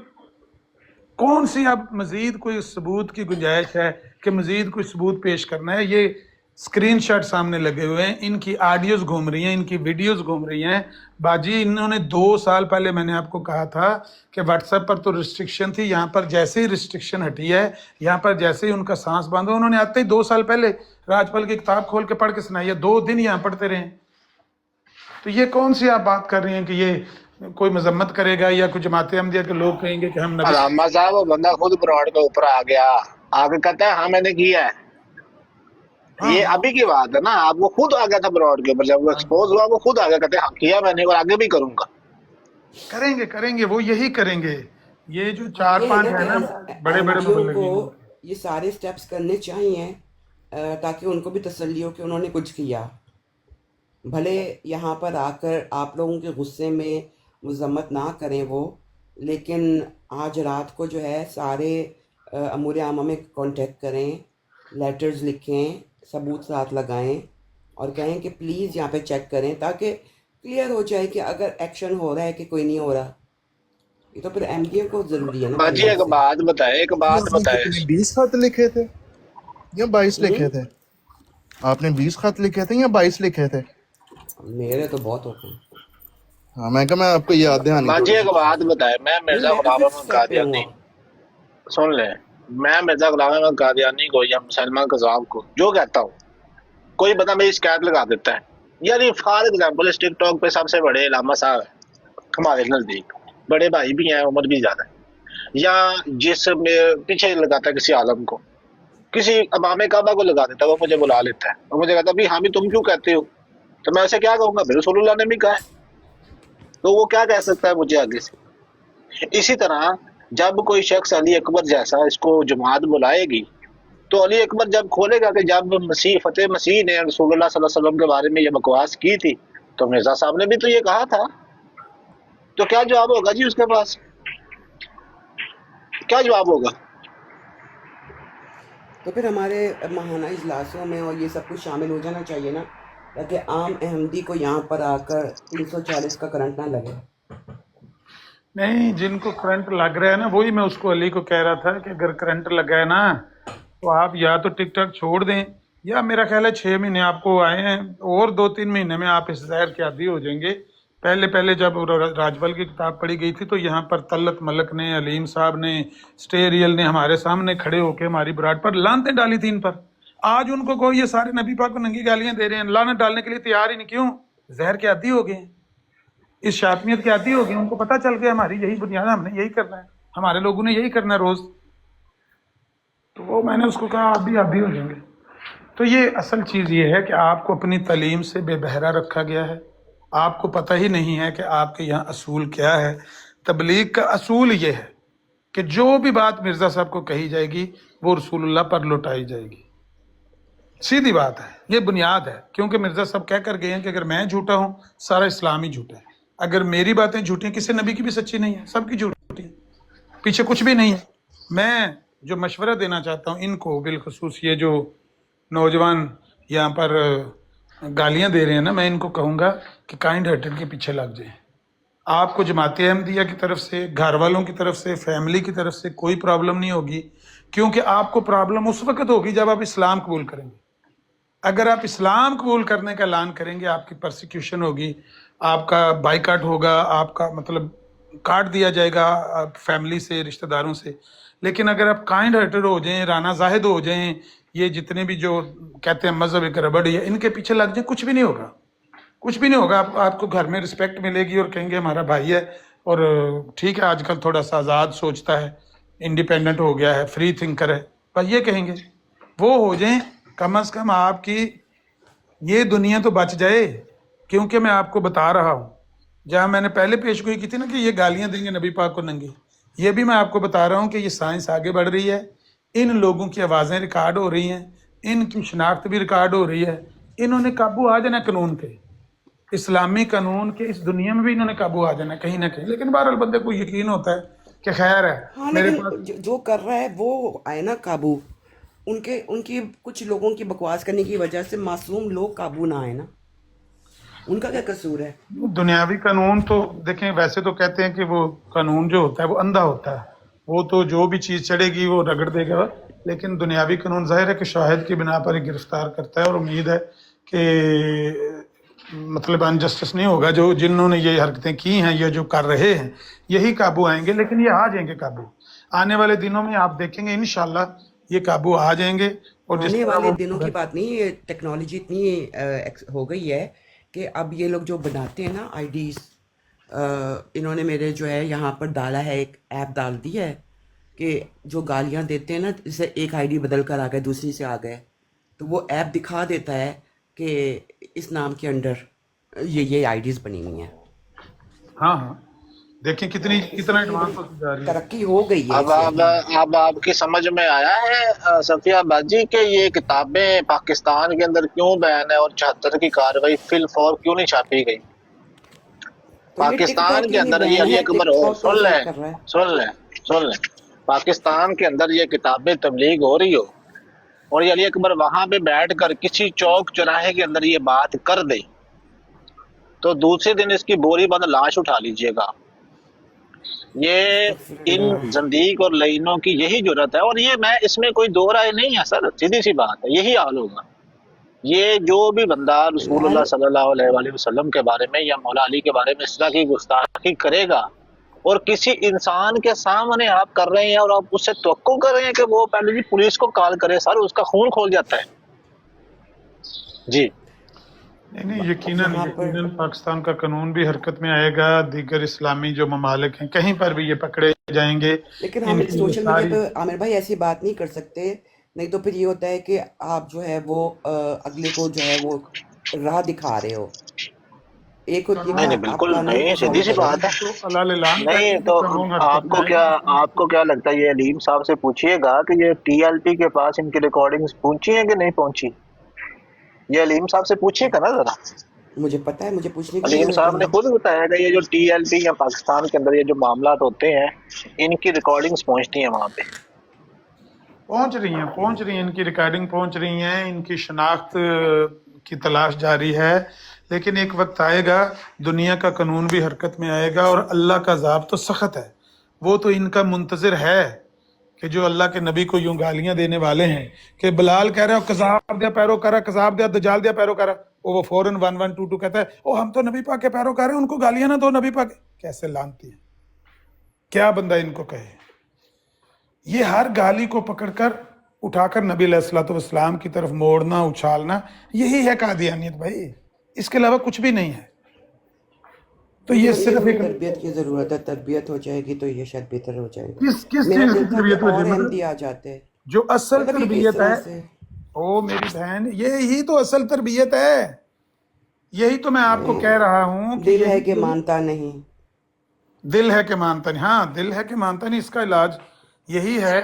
Speaker 8: کون سی اب مزید کوئی ثبوت کی گنجائش ہے کہ مزید کوئی ثبوت پیش کرنا ہے؟ یہ स्क्रीन शॉट सामने लगे हुए हैं, इनकी ऑडियोज घूम रही हैं, इनकी वीडियोज घूम रही हैं। बाजी इन्होंने 2 साल पहले मैंने आपको कहा था कि व्हाट्सएप पर तो रिस्ट्रिक्शन थी, यहाँ पर जैसे ही रिस्ट्रिक्शन हटी है, यहाँ पर जैसे ही उनका सांस बंद हो, उन्होंने आते ही 2 साल पहले राजपाल की किताब खोल के पढ़ के सुनाई है, 2 दिन यहाँ पढ़ते रहे। तो ये कौन सी आप बात कर रही हैं कि ये कोई मजम्मत करेगा या कुछ जमात अहमदिया के लोग कहेंगे कि हम नबी।
Speaker 1: अलामा साहब वो बंदा खुद ब्रॉड के ऊपर आ गया, आगे कहता है हाँ मैंने किया है।
Speaker 8: हाँ
Speaker 1: ये अभी की बात है ना, आप वो खुद आ गया था ब्रॉड के ऊपर, जब वो एक्सपोज हुआ वो खुद आ गया, कहते हैं हाँ किया मैंने और आगे भी करूंगा।
Speaker 8: करेंगे करेंगे, वो यही करेंगे। ये जो
Speaker 2: ये
Speaker 8: 4-5
Speaker 2: है
Speaker 8: है ना
Speaker 2: कि
Speaker 8: बड़े बड़े
Speaker 2: एनजीओ
Speaker 8: मुबल्लिगीन,
Speaker 2: को ये सारे स्टेप्स करने चाहिए ताकि उनको भी तसल्ली हो कि उन्होंने कुछ किया। भले यहाँ पर आकर आप लोगों के गुस्से में मजम्मत ना करें वो, लेकिन आज रात को जो है सारे अमूर आमा में कांटेक्ट करें, लेटर्स लिखें, सबूत साथ लगाएं और कहें कि प्लीज़ यहाँ पे चेक करें ताकि क्लियर हो जाए कि अगर एक्शन हो रहा है कि कोई नहीं हो रहा। ये तो फिर एमडीएम को ज़रूरी है ना
Speaker 1: बाजी
Speaker 2: करना
Speaker 1: एक
Speaker 2: इससे।
Speaker 1: बात बताए, एक बात
Speaker 3: आपने
Speaker 1: बताए,
Speaker 3: कितने 20 खत लिखे थे या 22 लिखे थे? आपने 20 खत लिखे थे या 22 लिखे थे?
Speaker 2: मेरे तो बहुत होते हैं।
Speaker 3: हाँ, मैं कहा मैं आपको याद दहानी
Speaker 1: बाजी एक बात बताए, मैं
Speaker 2: नहीं,
Speaker 1: मिर्जा
Speaker 2: मैं तो
Speaker 1: गुलाम
Speaker 2: फिफ्थ
Speaker 1: अहमद
Speaker 2: स्टेप पे हूँ
Speaker 1: कादियानी,
Speaker 2: अब।
Speaker 1: सुन ले, मैं मिर्जा गुलाम अहमद कादियानी को या सलमान कज़ाब को जो कहता हूँ, कोई बंदा मेरी शिकायत लगा देता है, यार ये फॉर एग्जाम्पल इस टिकटॉक पे सबसे बड़े अलामा साहब है हमारे नजदीक, बड़े भाई भी हैं, उम्र भी ज्यादा है, या जिस में पीछे लगाता है किसी आलम को, किसी अमाम काबा को लगा देता है, वो मुझे बुला लेता है और मुझे कहता है भाई हामी तुम क्यों कहते हो, तो मैं ऐसे क्या कहूंगा, फिर रसूलुल्लाह ने भी कहा है, तो वो क्या कह सकता है मुझे आगे से। इसी तरह जब कोई शख्स अली अकबर जैसा इसको जमात बुलाएगी, तो अली अकबर जब खोलेगा कि जब मसीह फतेह मसीह ने रसूलुल्लाह सल्लल्लाहु अलैहि वसल्लम के बारे में ये बकवास की थी, तो मिर्जा साहब ने भी तो ये कहा था, तो क्या जवाब होगा जी उसके पास, क्या जवाब होगा?
Speaker 2: तो फिर हमारे माहाना इजलासों में और ये सब कुछ शामिल हो जाना चाहिए ना, ताकि आम अहमदी को यहाँ पर आकर 340 का करंट ना लगे।
Speaker 8: नहीं, जिनको करंट लग रहा है ना, वही मैं उसको अली को कह रहा था कि अगर करंट लगा है ना तो आप या तो टिकटॉक छोड़ दें, या मेरा ख्याल है 6 महीने आपको आए हैं, और 2-3 महीने में आप इस जहर के आदी हो जाएंगे। पहले जब राजपाल की किताब पढ़ी गई थी तो यहाँ पर तलत मलक ने, अलीम साहब ने, स्टेरियल ने हमारे सामने खड़े होकर हमारी बुराट पर लानतें डाली थी इन पर। आज उनको कोई ये सारे नबी पाक को नंगी गालियां दे रहे हैं, लानत डालने के लिए तैयार ही नहीं। क्यों? जहर के आदी हो गए हैं, इस शातमियत के आदी हो गए। उनको पता चल गया हमारी यही बुनियाद, हमने यही करना है, हमारे लोगों ने यही करना है रोज। तो वो मैंने उसको कहा आप भी आदी हो जाएंगे। तो ये असल चीज़ ये है कि आपको अपनी तालीम से बेबहरा रखा गया है, आपको पता ही नहीं है कि आपके यहाँ असूल क्या है। तबलीग का असूल ये है कि जो भी बात मिर्ज़ा साहब को कही जाएगी वो रसूलुल्लाह पर लौटाई जाएगी। सीधी बात है, ये बुनियाद है। क्योंकि मिर्ज़ा साहब कह कर गए हैं कि अगर मैं झूठा हूँ सारा इस्लाम ही झूठा है, अगर मेरी बातें झूठी हैं, किसी नबी की भी सच्ची नहीं है, सबकी झूठी है, पीछे कुछ भी नहीं है। मैं जो मशवरा देना चाहता हूँ इनको, बिलखसूस ये जो नौजवान यहाँ पर गालियाँ दे रहे हैं ना, मैं इनको कहूँगा कि काइंड हार्टेड के पीछे लग जाए। आपको जमात अहमदिया की तरफ से, घर वालों की तरफ से, फैमिली की तरफ से कोई प्रॉब्लम नहीं होगी, क्योंकि आपको प्रॉब्लम उस वक्त होगी जब आप इस्लाम कबूल करेंगे। अगर आप इस्लाम कबूल करने का ऐलान करेंगे, आपकी परसिक्यूशन होगी, आपका बाइकाट होगा, आपका मतलब काट दिया जाएगा फैमिली से, रिश्तेदारों से। लेकिन अगर आप काइंड हार्टेड हो जाएं, राना जाहिद हो जाएं, ये जितने भी जो कहते हैं मजहब एक रबड़ है, इनके पीछे लग जाए, कुछ भी नहीं होगा, कुछ भी नहीं होगा। आपको घर में रिस्पेक्ट मिलेगी और कहेंगे हमारा भाई है, और ठीक है आजकल थोड़ा सा आज़ाद सोचता है, इंडिपेंडेंट हो गया है, फ्री थिंकर है, बस ये कहेंगे। वो हो जाएं, कम से कम आपकी ये दुनिया तो बच जाए। क्योंकि मैं आपको बता रहा हूँ, जहाँ मैंने पहले पेशगोई की थी ना कि ये गालियाँ देंगे नबी पाक को नंगे, ये भी मैं आपको बता रहा हूँ कि ये साइंस आगे बढ़ रही है, इन लोगों की आवाज़ें रिकॉर्ड हो रही हैं, इनकी शनाख्त भी रिकॉर्ड हो रही है। इन्होंने काबू आ जाना कानून के, इस्लामी कानून के, इस दुनिया में भी इन्होंने काबू आ जाना कहीं ना कहीं। लेकिन बहरहाल बंदे को यकीन होता है कि खैर है।
Speaker 2: हाँ,
Speaker 8: मेरे
Speaker 2: लेकिन
Speaker 8: पास
Speaker 2: जो कर रहा है वो आए ना काबू, उनकी कुछ लोगों की बकवास करने की वजह से मासूम लोग काबू ना आए ना, उनका क्या कसूर है?
Speaker 8: दुनियावी कानून तो देखें, वैसे तो कहते हैं कि वो कानून जो होता है वो अंधा होता है, वो तो जो भी चीज़ चढ़ेगी वो रगड़ देगा। لیکن دنیاوی قانون ظاہر ہے کہ شواہد کی بنا پر ہی گرفتار کرتا ہے، اور امید ہے کہ مطلب انجسٹس نہیں ہوگا. جو جنہوں نے یہ حرکتیں کی ہیں، یہ جو کر رہے ہیں، یہی قابو آئیں گے. لیکن یہ آ جائیں گے قابو آنے والے دنوں میں. آپ دیکھیں گے انشاءاللہ یہ قابو آ جائیں گے. اور جس
Speaker 2: آنے
Speaker 8: طرح
Speaker 2: والے
Speaker 8: وہ
Speaker 2: دنوں کی بات نہیں، یہ ٹیکنالوجی اتنی ہو گئی ہے کہ اب یہ لوگ جو بناتے ہیں نا آئی ڈیز، انہوں نے میرے جو ہے یہاں پر ڈالا ہے، ایک ایپ ڈال دی ہے کہ جو گالیاں دیتے ہیں نا، جسے ایک آئی ڈی بدل کر آ گئے دوسری سے آ گئے، تو وہ ایپ دکھا دیتا ہے کہ اس نام کے انڈر یہ آئی ڈیز بنی ہوئی ہیں.
Speaker 8: ہاں ہاں دیکھیں کتنا
Speaker 2: اس لیے
Speaker 8: ایڈوانس
Speaker 2: بڑی
Speaker 8: ہوتی جا رہی ہے.
Speaker 2: ترقی ہو گئی ہے
Speaker 1: اب
Speaker 2: اس
Speaker 1: اب اب آپ کی سمجھ میں آیا ہے صفیہ باجی کہ یہ کتابیں پاکستان کے اندر کیوں بین ہے اور 74 کی کارروائی فی الفور کیوں نہیں چھاپی گئی؟
Speaker 2: تو یہ ٹک
Speaker 1: پاکستان
Speaker 2: ٹاک
Speaker 1: کے
Speaker 2: ہی نہیں
Speaker 1: اندر یہ
Speaker 2: بین
Speaker 1: علی
Speaker 2: ہے،
Speaker 1: اکبر
Speaker 2: ٹک ٹاک تو
Speaker 1: سن لیں
Speaker 2: ایکسپٹ کر رہا ہے.
Speaker 1: سن لیں پاکستان کے اندر یہ کتابیں تبلیغ ہو رہی ہو اور یہ علی اکبر وہاں پہ بیٹھ کر کسی چوک چوراہے کے اندر یہ بات کر دے تو دوسرے دن اس کی بوری بند لاش اٹھا لیجئے گا. یہ
Speaker 2: استغفر
Speaker 1: ان
Speaker 2: اللہ.
Speaker 1: زندیق اور لعینوں کی یہی جرت ہے، اور یہ میں اس میں کوئی دو رائے نہیں ہے سر، سیدھی سی بات ہے، یہی حال ہوگا. یہ جو بھی بندہ رسول
Speaker 2: یار
Speaker 1: اللہ صلی اللہ علیہ وآلہ وسلم کے بارے میں یا مولا علی کے بارے میں اس طرح کی گستاخی کرے گا اور کسی انسان کے سامنے آپ کر رہے ہیں اور آپ اس سے توقع کر رہے ہیں کہ وہ پہلے جی پولیس کو کال کرے، سر اس کا خون کھول جاتا ہے. جی
Speaker 8: نہیں یقیناً
Speaker 2: یہاں پر
Speaker 8: پاکستان کا قانون بھی حرکت میں آئے گا. دیگر اسلامی جو ممالک ہیں کہیں پر بھی یہ پکڑے جائیں گے.
Speaker 2: لیکن
Speaker 8: ان
Speaker 2: ہم
Speaker 8: کی یہ
Speaker 2: سوشل میڈیا
Speaker 8: ساری
Speaker 2: پہ عامر بھائی ایسی بات نہیں کر سکتے، نہیں تو پھر یہ ہوتا ہے کہ آپ جو ہے وہ اگلے کو جو ہے وہ راہ دکھا رہے ہو. ایک ہوتی ہے
Speaker 1: نہیں
Speaker 2: کہ
Speaker 1: نہیں
Speaker 2: آپ
Speaker 1: بالکل
Speaker 2: قانون
Speaker 1: نہیں،
Speaker 2: کو
Speaker 1: سیدھی
Speaker 2: فالو
Speaker 1: سی
Speaker 2: کرو.
Speaker 1: بات ہے.
Speaker 8: تو حلال اعلان کر
Speaker 1: نہیں
Speaker 8: کے
Speaker 1: تو
Speaker 8: قانون حرکت میں آئے گا.
Speaker 1: آپ کو کیا لگتا ہے، یہ علیم صاحب سے پوچھئے گا کہ یہ ٹی ایل پی کے پاس ان کی ریکارڈنگز پہنچی ہیں کہ نہیں پہنچی؟ یہ علیم صاحب سے پوچھئے گا نا ذرا.
Speaker 2: مجھے پتہ ہے، مجھے پوچھنے کی
Speaker 1: علیم
Speaker 2: ضرورت
Speaker 1: صاحب
Speaker 2: نہیں
Speaker 1: نے
Speaker 2: ہے.
Speaker 1: خود بتایا کہ یہ جو ٹی ایل پی یا پاکستان کے اندر یہ جو معاملات ہوتے ہیں ان کی ریکارڈنگز پہنچتی ہیں وہاں پہ.
Speaker 8: پہنچ رہی ہیں ان کی ریکارڈنگ پہنچ رہی ہیں. ان کی شناخت کی تلاش جاری ہے. لیکن ایک وقت آئے گا دنیا کا قانون بھی حرکت میں آئے گا، اور اللہ کا عذاب تو سخت ہے. وہ تو ان کا منتظر ہے کہ جو اللہ کے نبی کو یوں گالیاں دینے والے ہیں کہ بلال کہہ رہا ہے کذاب دیا پیروکارا، کذاب دیا دجال دیا پیروکارا، وہ فوراً 1122 کہتا ہے او ہم تو نبی پاک کے پیروکار ہیں، ان کو گالیاں نہ دو نبی پاک. کیسے لانتی ہیں، کیا بندہ ان کو کہے. یہ ہر گالی کو پکڑ کر اٹھا کر نبی علیہ الصلوۃ والسلام کی طرف موڑنا، اچھالنا، یہی ہے قادیانیت بھائی، اس کے علاوہ کچھ بھی نہیں ہے. تو یہ
Speaker 2: لیکن
Speaker 8: صرف
Speaker 2: انہیں
Speaker 8: ایک
Speaker 2: تربیت کی ضرورت ہے، تربیت ہو جائے گی تو یہ شاید بہتر ہو جائے گا.
Speaker 8: کس
Speaker 2: میرا
Speaker 8: چیز
Speaker 2: دل
Speaker 8: کی
Speaker 2: تھا کہ
Speaker 8: تربیت ہو
Speaker 2: اور
Speaker 8: جائے،
Speaker 2: احمدی آ جاتے،
Speaker 8: جو اصل
Speaker 2: مطلب یہ اس
Speaker 8: تربیت
Speaker 2: طرح
Speaker 8: ہے.
Speaker 2: سے.
Speaker 8: او میری بہن، یہی تو اصل تربیت ہے. یہی تو میں آپ کو کہہ رہا ہوں کہ
Speaker 2: دل ہے
Speaker 8: یہی
Speaker 2: کہ مانتا نہیں.
Speaker 8: دل ہے کہ مانتا نہیں. ہاں دل ہے کہ مانتا نہیں. اس کا علاج یہی ہے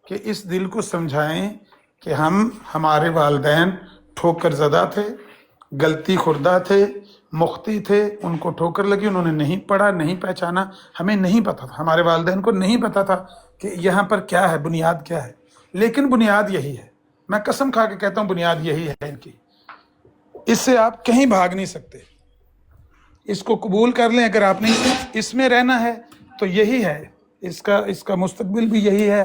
Speaker 8: کہ اس دل کو سمجھائیں کہ ہمارے والدین ٹھوکر زدہ تھے، غلطی خوردہ تھے، مختی تھے، ان کو ٹھوکر لگی، انہوں نے نہیں پڑھا، نہیں پہچانا. ہمیں نہیں پتا تھا، ہمارے والدین کو نہیں پتا تھا کہ یہاں پر کیا ہے، بنیاد کیا ہے. لیکن بنیاد یہی ہے. میں قسم کھا کے کہتا ہوں بنیاد یہی ہے ان کی. اس سے آپ کہیں بھاگ نہیں سکتے. اس کو قبول کر لیں. اگر آپ نے اس میں رہنا ہے تو یہی ہے، اس کا مستقبل بھی یہی ہے.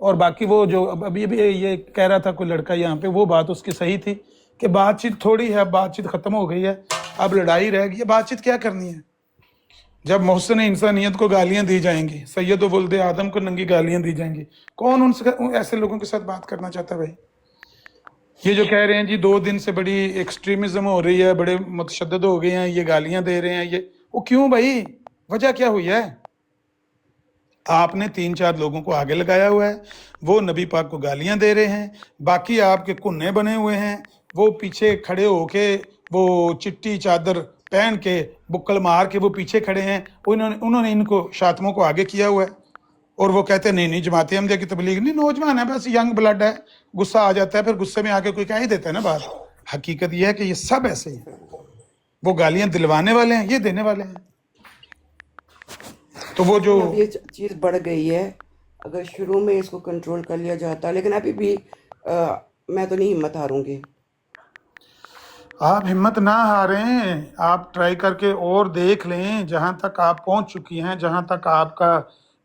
Speaker 8: اور باقی وہ جو ابھی یہ کہہ رہا تھا کوئی لڑکا یہاں پہ، وہ بات اس کی صحیح تھی کہ بات چیت تھوڑی ہے، اب بات چیت ختم ہو گئی ہے، اب لڑائی رہ گئی ہے. بات چیت کیا کرنی ہے جب محسن انسانیت کو گالیاں دی جائیں گی، سید و ولد آدم کو ننگی گالیاں دی جائیں گی؟ کون ایسے لوگوں کے ساتھ بات کرنا چاہتا ہے بھائی؟ یہ جو کہہ رہے ہیں جی 2 دن سے بڑی ایکسٹریمزم ہو رہی ہے، بڑے متشدد ہو گئے ہیں، یہ گالیاں دے رہے ہیں، یہ وہ کیوں بھائی؟ وجہ کیا ہوئی ہے؟ آپ نے 3-4 لوگوں کو آگے لگایا ہوا ہے، وہ نبی پاک کو گالیاں دے رہے ہیں. باقی آپ کے کنے بنے ہوئے ہیں، وہ پیچھے کھڑے ہو کے وہ چٹی چادر پہن کے بکل مار کے وہ پیچھے کھڑے ہیں. انہوں نے ان کو شاتموں کو آگے کیا ہوا ہے. اور وہ کہتے ہیں نہیں جماعت احمدیہ کی تبلیغ نہیں، نوجوان ہے بس، ینگ بلڈ ہے، غصہ آ جاتا ہے، پھر غصے میں آ کے کوئی کہہ ہی دیتا ہے نا بات. حقیقت یہ ہے کہ یہ سب ایسے ہی ہیں. وہ گالیاں دلوانے والے ہیں، یہ دینے والے ہیں. تو وہ جو
Speaker 2: لیکن اب یہ چیز بڑھ گئی ہے. اگر شروع میں اس کو کنٹرول کر لیا جاتا، لیکن ابھی بھی میں تو نہیں ہمت ہاروں گی.
Speaker 8: آپ ہمت نہ ہاریں، آپ ٹرائی کر کے اور دیکھ لیں. جہاں تک آپ پہنچ چکی ہیں، جہاں تک آپ کا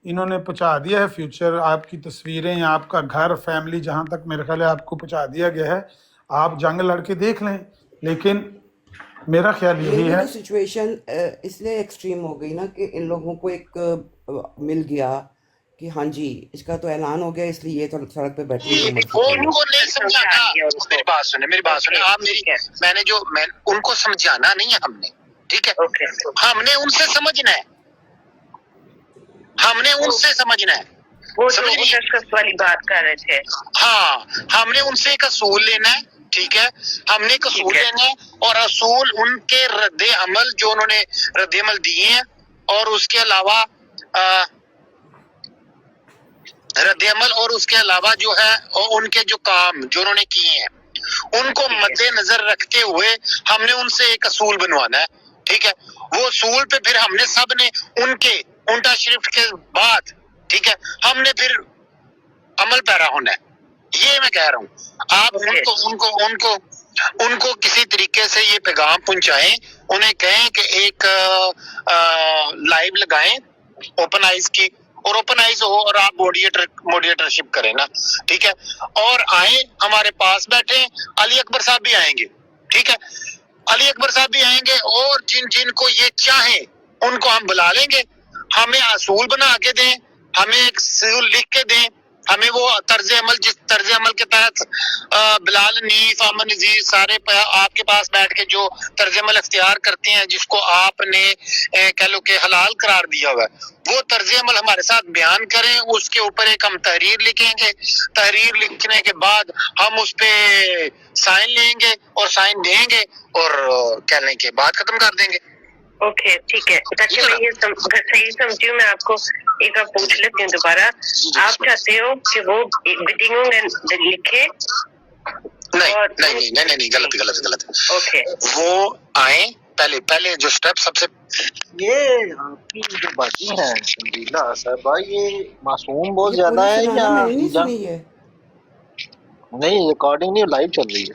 Speaker 8: انہوں نے پہنچا دیا ہے فیوچر، آپ کی تصویریں، آپ کا گھر، فیملی، جہاں تک میرے خیال ہے آپ کو پہنچا دیا گیا ہے. آپ جنگ لڑ کے دیکھ لیں، لیکن میرا خیال یہی
Speaker 2: میری
Speaker 8: ہے.
Speaker 2: تو سچویشن اس لیے ایکسٹریم ہو گئی نا کہ ان لوگوں کو ایک مل گیا کہ ہاں جی اس کا تو اعلان ہو گیا، اس لیے یہ تو سڑک پہ بیٹھے جو مرضی
Speaker 9: وہ
Speaker 2: کر
Speaker 9: ان
Speaker 2: لو.
Speaker 9: کو نہیں سمجھانا. میری بات سنیں آپ میں ان کو سمجھانا نہیں ہے ہم نے، ٹھیک ہے، ہم نے ان سے سمجھنا ہے، وہ جو تشخص والی بات کر رہے تھے. ہاں، ہم نے ان سے ایک اصول لینا ہے، ٹھیک ہے، ہم نے ایک اصول لینا ہے، اور اصول ان کے رد عمل جو انہوں نے رد عمل دیے ہیں، اور اس کے علاوہ رد عمل، اور اس کے علاوہ جو ہے ان کے جو کام جو انہوں نے کیے ہیں ان کو مد نظر رکھتے ہوئے ہم نے ان سے ایک اصول بنوانا ہے، ٹھیک ہے. وہ اصول پہ پھر ہم نے سب نے ان کے الٹا شریف کے بعد، ٹھیک ہے، ہم نے پھر عمل پیرا ہونا ہے. یہ میں کہہ رہا ہوں. آپ ان کو کسی طریقے سے یہ پیغام پہنچائیں، انہیں کہیں کہ ایک لائیو لگائیں اوپن آئیز کی، اور اوپن آئیز ہو اور آپ موڈیٹرشپ کریں نا، ٹھیک ہے، اور آئیں ہمارے پاس بیٹھیں. علی اکبر صاحب بھی آئیں گے، ٹھیک ہے، علی اکبر صاحب بھی آئیں گے، اور جن کو یہ چاہیں ان کو ہم بلا لیں گے. ہمیں اصول بنا کے دیں، ہمیں ایک اصول لکھ کے دیں، ہمیں وہ طرز عمل، جس طرز عمل کے تحت بلال نیف، امن نذیر سارے آپ کے پاس بیٹھ کے جو طرز عمل اختیار کرتے ہیں، جس کو آپ نے کہہ لو کہ حلال قرار دیا ہوا ہے، وہ طرز عمل ہمارے ساتھ بیان کریں. اس کے اوپر ایک ہم تحریر لکھیں گے، تحریر لکھنے کے بعد ہم اس پہ سائن لیں گے اور سائن دیں گے، اور کہنے کے بعد ختم کر دیں گے. اوکے، ٹھیک ہے. تاکہ میں یہ صحیح سمجھی ہوں، میں آپ کو ایک بار پوچھ لیتی ہوں دوبارہ. آپ چاہتے ہو کہ وہ بیڈنگوں میں لکھے؟ نہیں، غلط. اوکے، وہ آئیں پہلے جو سٹیپ سب سے، یہ آپ کی جو باتیں ہیں سنجیدہ صاحبہ، یہ معصوم بہت
Speaker 2: یہ
Speaker 9: زیادہ
Speaker 2: پوری
Speaker 9: ہے
Speaker 2: سنانا،
Speaker 9: یا
Speaker 2: میں نے نہیں سنی ہے.
Speaker 9: نہیں؟ ریکارڈنگ نہیں، لائیو چل رہی ہے،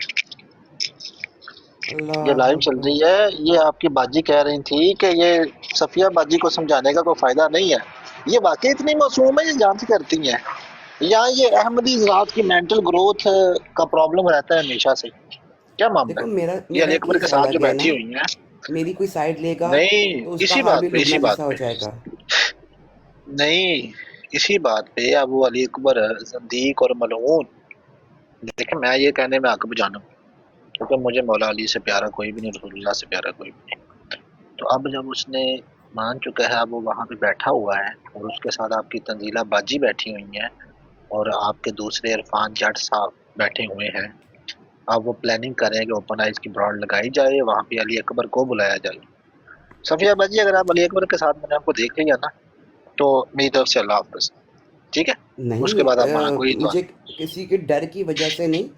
Speaker 9: یہ
Speaker 2: اللہ
Speaker 9: لائیو چل
Speaker 2: اکبر.
Speaker 9: رہی ہے. یہ آپ کی باجی کہہ رہی تھی کہ یہ صفیہ باجی کو سمجھانے کا کوئی فائدہ نہیں ہے. یہ واقعی اتنی معصوم ہے، یہ جانتی کرتی ہیں، یا یہ احمدی ذات کی مینٹل گروتھ کا پرابلم رہتا ہے ہمیشہ سے؟ کیا معاملہ
Speaker 2: دیکھو
Speaker 9: ہے؟ یہ
Speaker 2: میرا
Speaker 9: علی اکبر کے
Speaker 2: کیس
Speaker 9: ساتھ جو
Speaker 2: الگ ہے نا،
Speaker 9: بیٹھی ہوئی ہیں،
Speaker 2: میری کوئی سائڈ لے گا
Speaker 9: نہیں
Speaker 2: تو اس کا
Speaker 9: اسی
Speaker 2: حال بھی
Speaker 9: بات پہ
Speaker 2: لبنہ جیسا ہو جائے گا.
Speaker 9: نہیں اسی بات پہ ابو علی اکبر زندیق اور ملعون. دیکھیں، میں یہ کہنے میں عقب جانب، کیونکہ مجھے مولا علی سے پیارا کوئی بھی نہیں، رسول اللہ سے پیارا کوئی بھی نہیں. تو اب جب اس نے مان چکا ہے، اب وہ وہاں پہ بیٹھا ہوا ہے، اور اس کے ساتھ آپ کی تنزیلہ باجی بیٹھی ہوئی ہیں، اور آپ کے دوسرے عرفان جٹ صاحب بیٹھے ہوئے ہیں. اب وہ پلاننگ کر رہے ہیں کہ اوپن آئیز کی براڈ لگائی جائے، وہاں پہ علی اکبر کو بلایا جائے. صفیہ باجی، اگر آپ علی اکبر کے ساتھ میں نے آپ کو دیکھ لیا نا، تو میری طرف سے اللہ حافظ، ٹھیک ہے. اس کے بعد آپ وہاں کوئی دعا.
Speaker 2: مجھے کسی کے ڈر کی وجہ سے نہیں،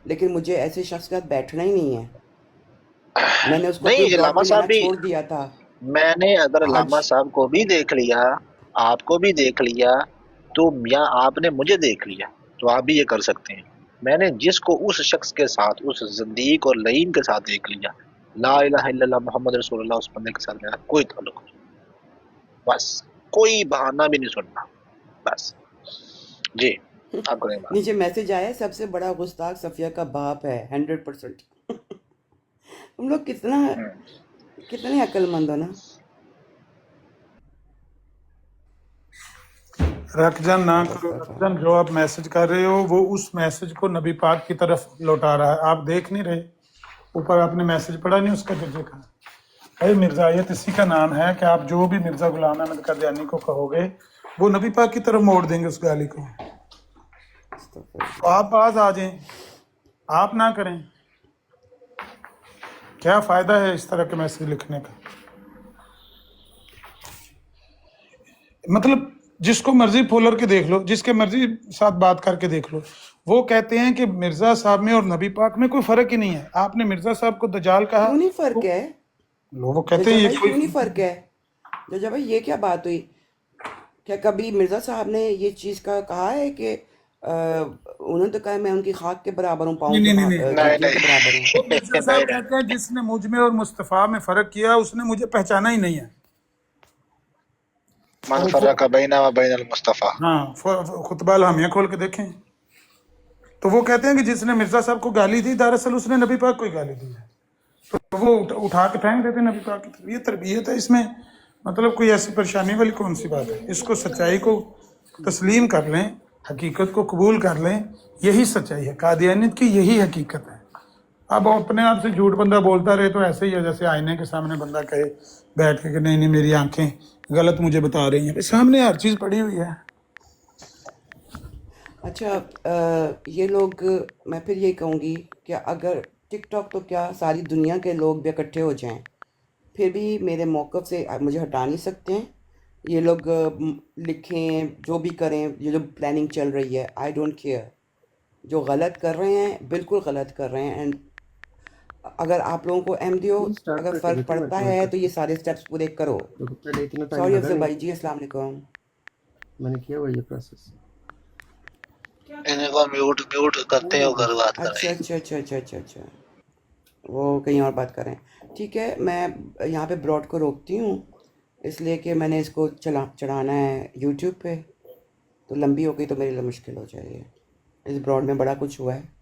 Speaker 2: لیکن مجھے ایسے شخص کے ساتھ بیٹھنا ہی نہیں ہے. میں نے اس کو اپنی
Speaker 9: نہیں،
Speaker 2: براڈ
Speaker 9: علامہ
Speaker 2: پہ
Speaker 9: صاحب
Speaker 2: لینا
Speaker 9: بھی،
Speaker 2: چھوڑ دیا تھا.
Speaker 9: میں نے اگر علامہ
Speaker 2: آج
Speaker 9: صاحب کو بھی دیکھ لیا، آپ کو بھی دیکھ لیا، تو یا آپ نے مجھے دیکھ لیا، تو آپ بھی یہ کر سکتے ہیں. میں نے جس کو اس شخص کے ساتھ، اس زندیق اور لعین کے ساتھ دیکھ لیا، لا الہ الا اللہ محمد رسول اللہ، اس بندے کے ساتھ میرا کوئی تعلق نہیں. بس کوئی بہانہ بھی نہیں سننا، بس. جی آپ کریں بات.
Speaker 2: نیچے میسج آیا ہے، سب سے بڑا گستاخ صفیہ کا باپ ہے. 100%. تم لوگ کتنے عقل مند ہو نا.
Speaker 8: رکھ جان نہ کرو، رکھ جان. جو آپ میسج کر رہے ہو وہ اس میسج کو نبی پاک کی طرف لوٹا رہا ہے. آپ دیکھ نہیں رہے اوپر، آپ نے میسج پڑھا نہیں اس کا درجے کا. اے مرزائیت اسی کا نام ہے کہ آپ جو بھی مرزا غلام احمد قادیانی کو کہو گے وہ نبی پاک کی طرف موڑ دیں گے اس گالی کو. تو آپ باز آ جائیں، آپ نہ کریں. کیا فائدہ ہے اس طرح کے میسج لکھنے کا؟ مطلب جس کو مرضی پولر کے دیکھ لو، جس کے مرضی ساتھ بات کر کے دیکھ لو، وہ کہتے ہیں کہ مرزا صاحب میں اور نبی پاک میں کوئی فرق ہی نہیں ہے. آپ نے مرزا صاحب کو دجال کہا،
Speaker 2: کیوں نہیں فرق ہے
Speaker 8: وہ کہتے ہیں
Speaker 2: ججا
Speaker 8: یہ
Speaker 2: بھائی؟
Speaker 8: کوئی
Speaker 2: کیوں نہیں فرق ہے ججا بھائی؟ یہ کیا بات ہوئی؟ کیا کبھی مرزا صاحب نے یہ چیز کا کہا ہے کہ انہوں نے تو کہا میں ان کی خاک کے برابر ہوں، پاؤں کے
Speaker 8: نہیں نہیں نہیں.
Speaker 9: نہیں
Speaker 2: جوتیوں کے برابر ہوں.
Speaker 8: وہ مرزا صاحب کہتے ہیں جس نے مجھ میں اور مصطفیٰ میں فرق کیا اس نے مجھے پہچانا ہی نہیں ہے.
Speaker 1: मन
Speaker 8: और
Speaker 1: फर्रक बैना व बैन अल मुस्तफ़ा।
Speaker 8: हाँ, खुतबा हम खोल के देखें तो वो कहते हैं कि जिसने मिर्जा साहब को गाली दी दरअसल उसने नबी पाक को ही गाली दी है, तो वो उठा के फेंक देते हैं नबी पाक की तरफ। ये तरबियत है, इसमें मतलब कोई ऐसी परेशानी वाली कौन सी बात है? इसको सच्चाई को तस्लीम कर लें, हकीकत को कबूल कर लें, यही सच्चाई है। कादियानियत की यही हकीकत है। अब अपने आप से झूठ बंदा बोलता रहे तो ऐसे ही है जैसे आईने के सामने बंदा कहे बैठ के कि नहीं नहीं मेरी आंखें गलत मुझे बता रही हैं, सामने हर चीज़ पड़ी हुई है।
Speaker 2: अच्छा, ये लोग, मैं फिर ये कहूँगी कि अगर टिकटॉक तो क्या सारी दुनिया के लोग भी इकट्ठे हो जाएं, फिर भी मेरे मौक़िफ़ से मुझे हटा नहीं सकते हैं। ये लोग लिखें जो भी करें, ये जो प्लानिंग चल रही है, आई डोंट केयर। जो गलत कर रहे हैं बिल्कुल गलत कर रहे हैं। एंड अगर आप लोगों को MDO अगर फ़र्क पड़ता है तो ये सारे स्टेप्स पूरे करो। सॉरी अफजल भाई जी, अस्सलाम वालेकुम।
Speaker 1: इन्हें को म्यूट म्यूट करते हो कर बात
Speaker 2: अच्छा
Speaker 1: करें।
Speaker 2: अच्छा अच्छा अच्छा अच्छा अच्छा, वो कहीं और बात करें। ठीक है, मैं यहाँ पे ब्रॉड को रोकती हूँ इसलिए कि मैंने इसको चढ़ाना है यूट्यूब पे, तो लंबी हो गई तो मेरे लिए मुश्किल हो जाएगी। इस ब्रॉड में बड़ा कुछ हुआ है।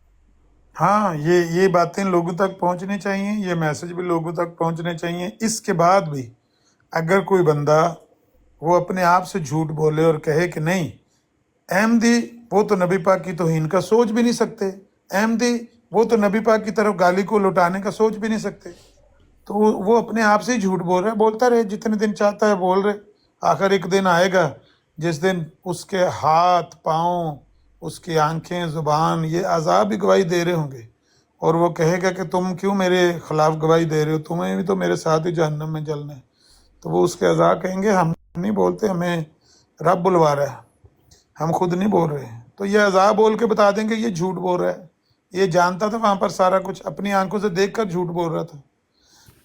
Speaker 8: हाँ, ये बातें लोगों तक पहुंचनी चाहिए, ये मैसेज भी लोगों तक पहुंचने चाहिए। इसके बाद भी अगर कोई बंदा वो अपने आप से झूठ बोले और कहे कि नहीं अहमदी वो तो नबी पाक की तौहीन का सोच भी नहीं सकते, अहमदी वो तो नबी पाक की तरफ गाली को लौटाने का सोच भी नहीं सकते, तो वो अपने आप से ही झूठ बोल रहा है। बोलता रहे जितने दिन चाहता है बोल रहे, आखिर एक दिन आएगा जिस दिन उसके हाथ पाँव, उसकी आंखें, ज़ुबान, ये अज़ाब भी गवाही दे रहे होंगे और वो कहेगा कि तुम क्यों मेरे ख़िलाफ़ गवाही दे रहे हो, तुम्हें भी तो मेरे साथ ही जहन्नम में जलना है। तो वो उसके अज़ा कहेंगे हम नहीं बोलते, हमें रब बुलवा रहा है, हम खुद नहीं बोल रहे हैं। तो ये अज़ा बोल के बता देंगे ये झूठ बोल रहा है, ये जानता था वहाँ पर सारा कुछ, अपनी आंखों से देख कर झूठ बोल रहा था।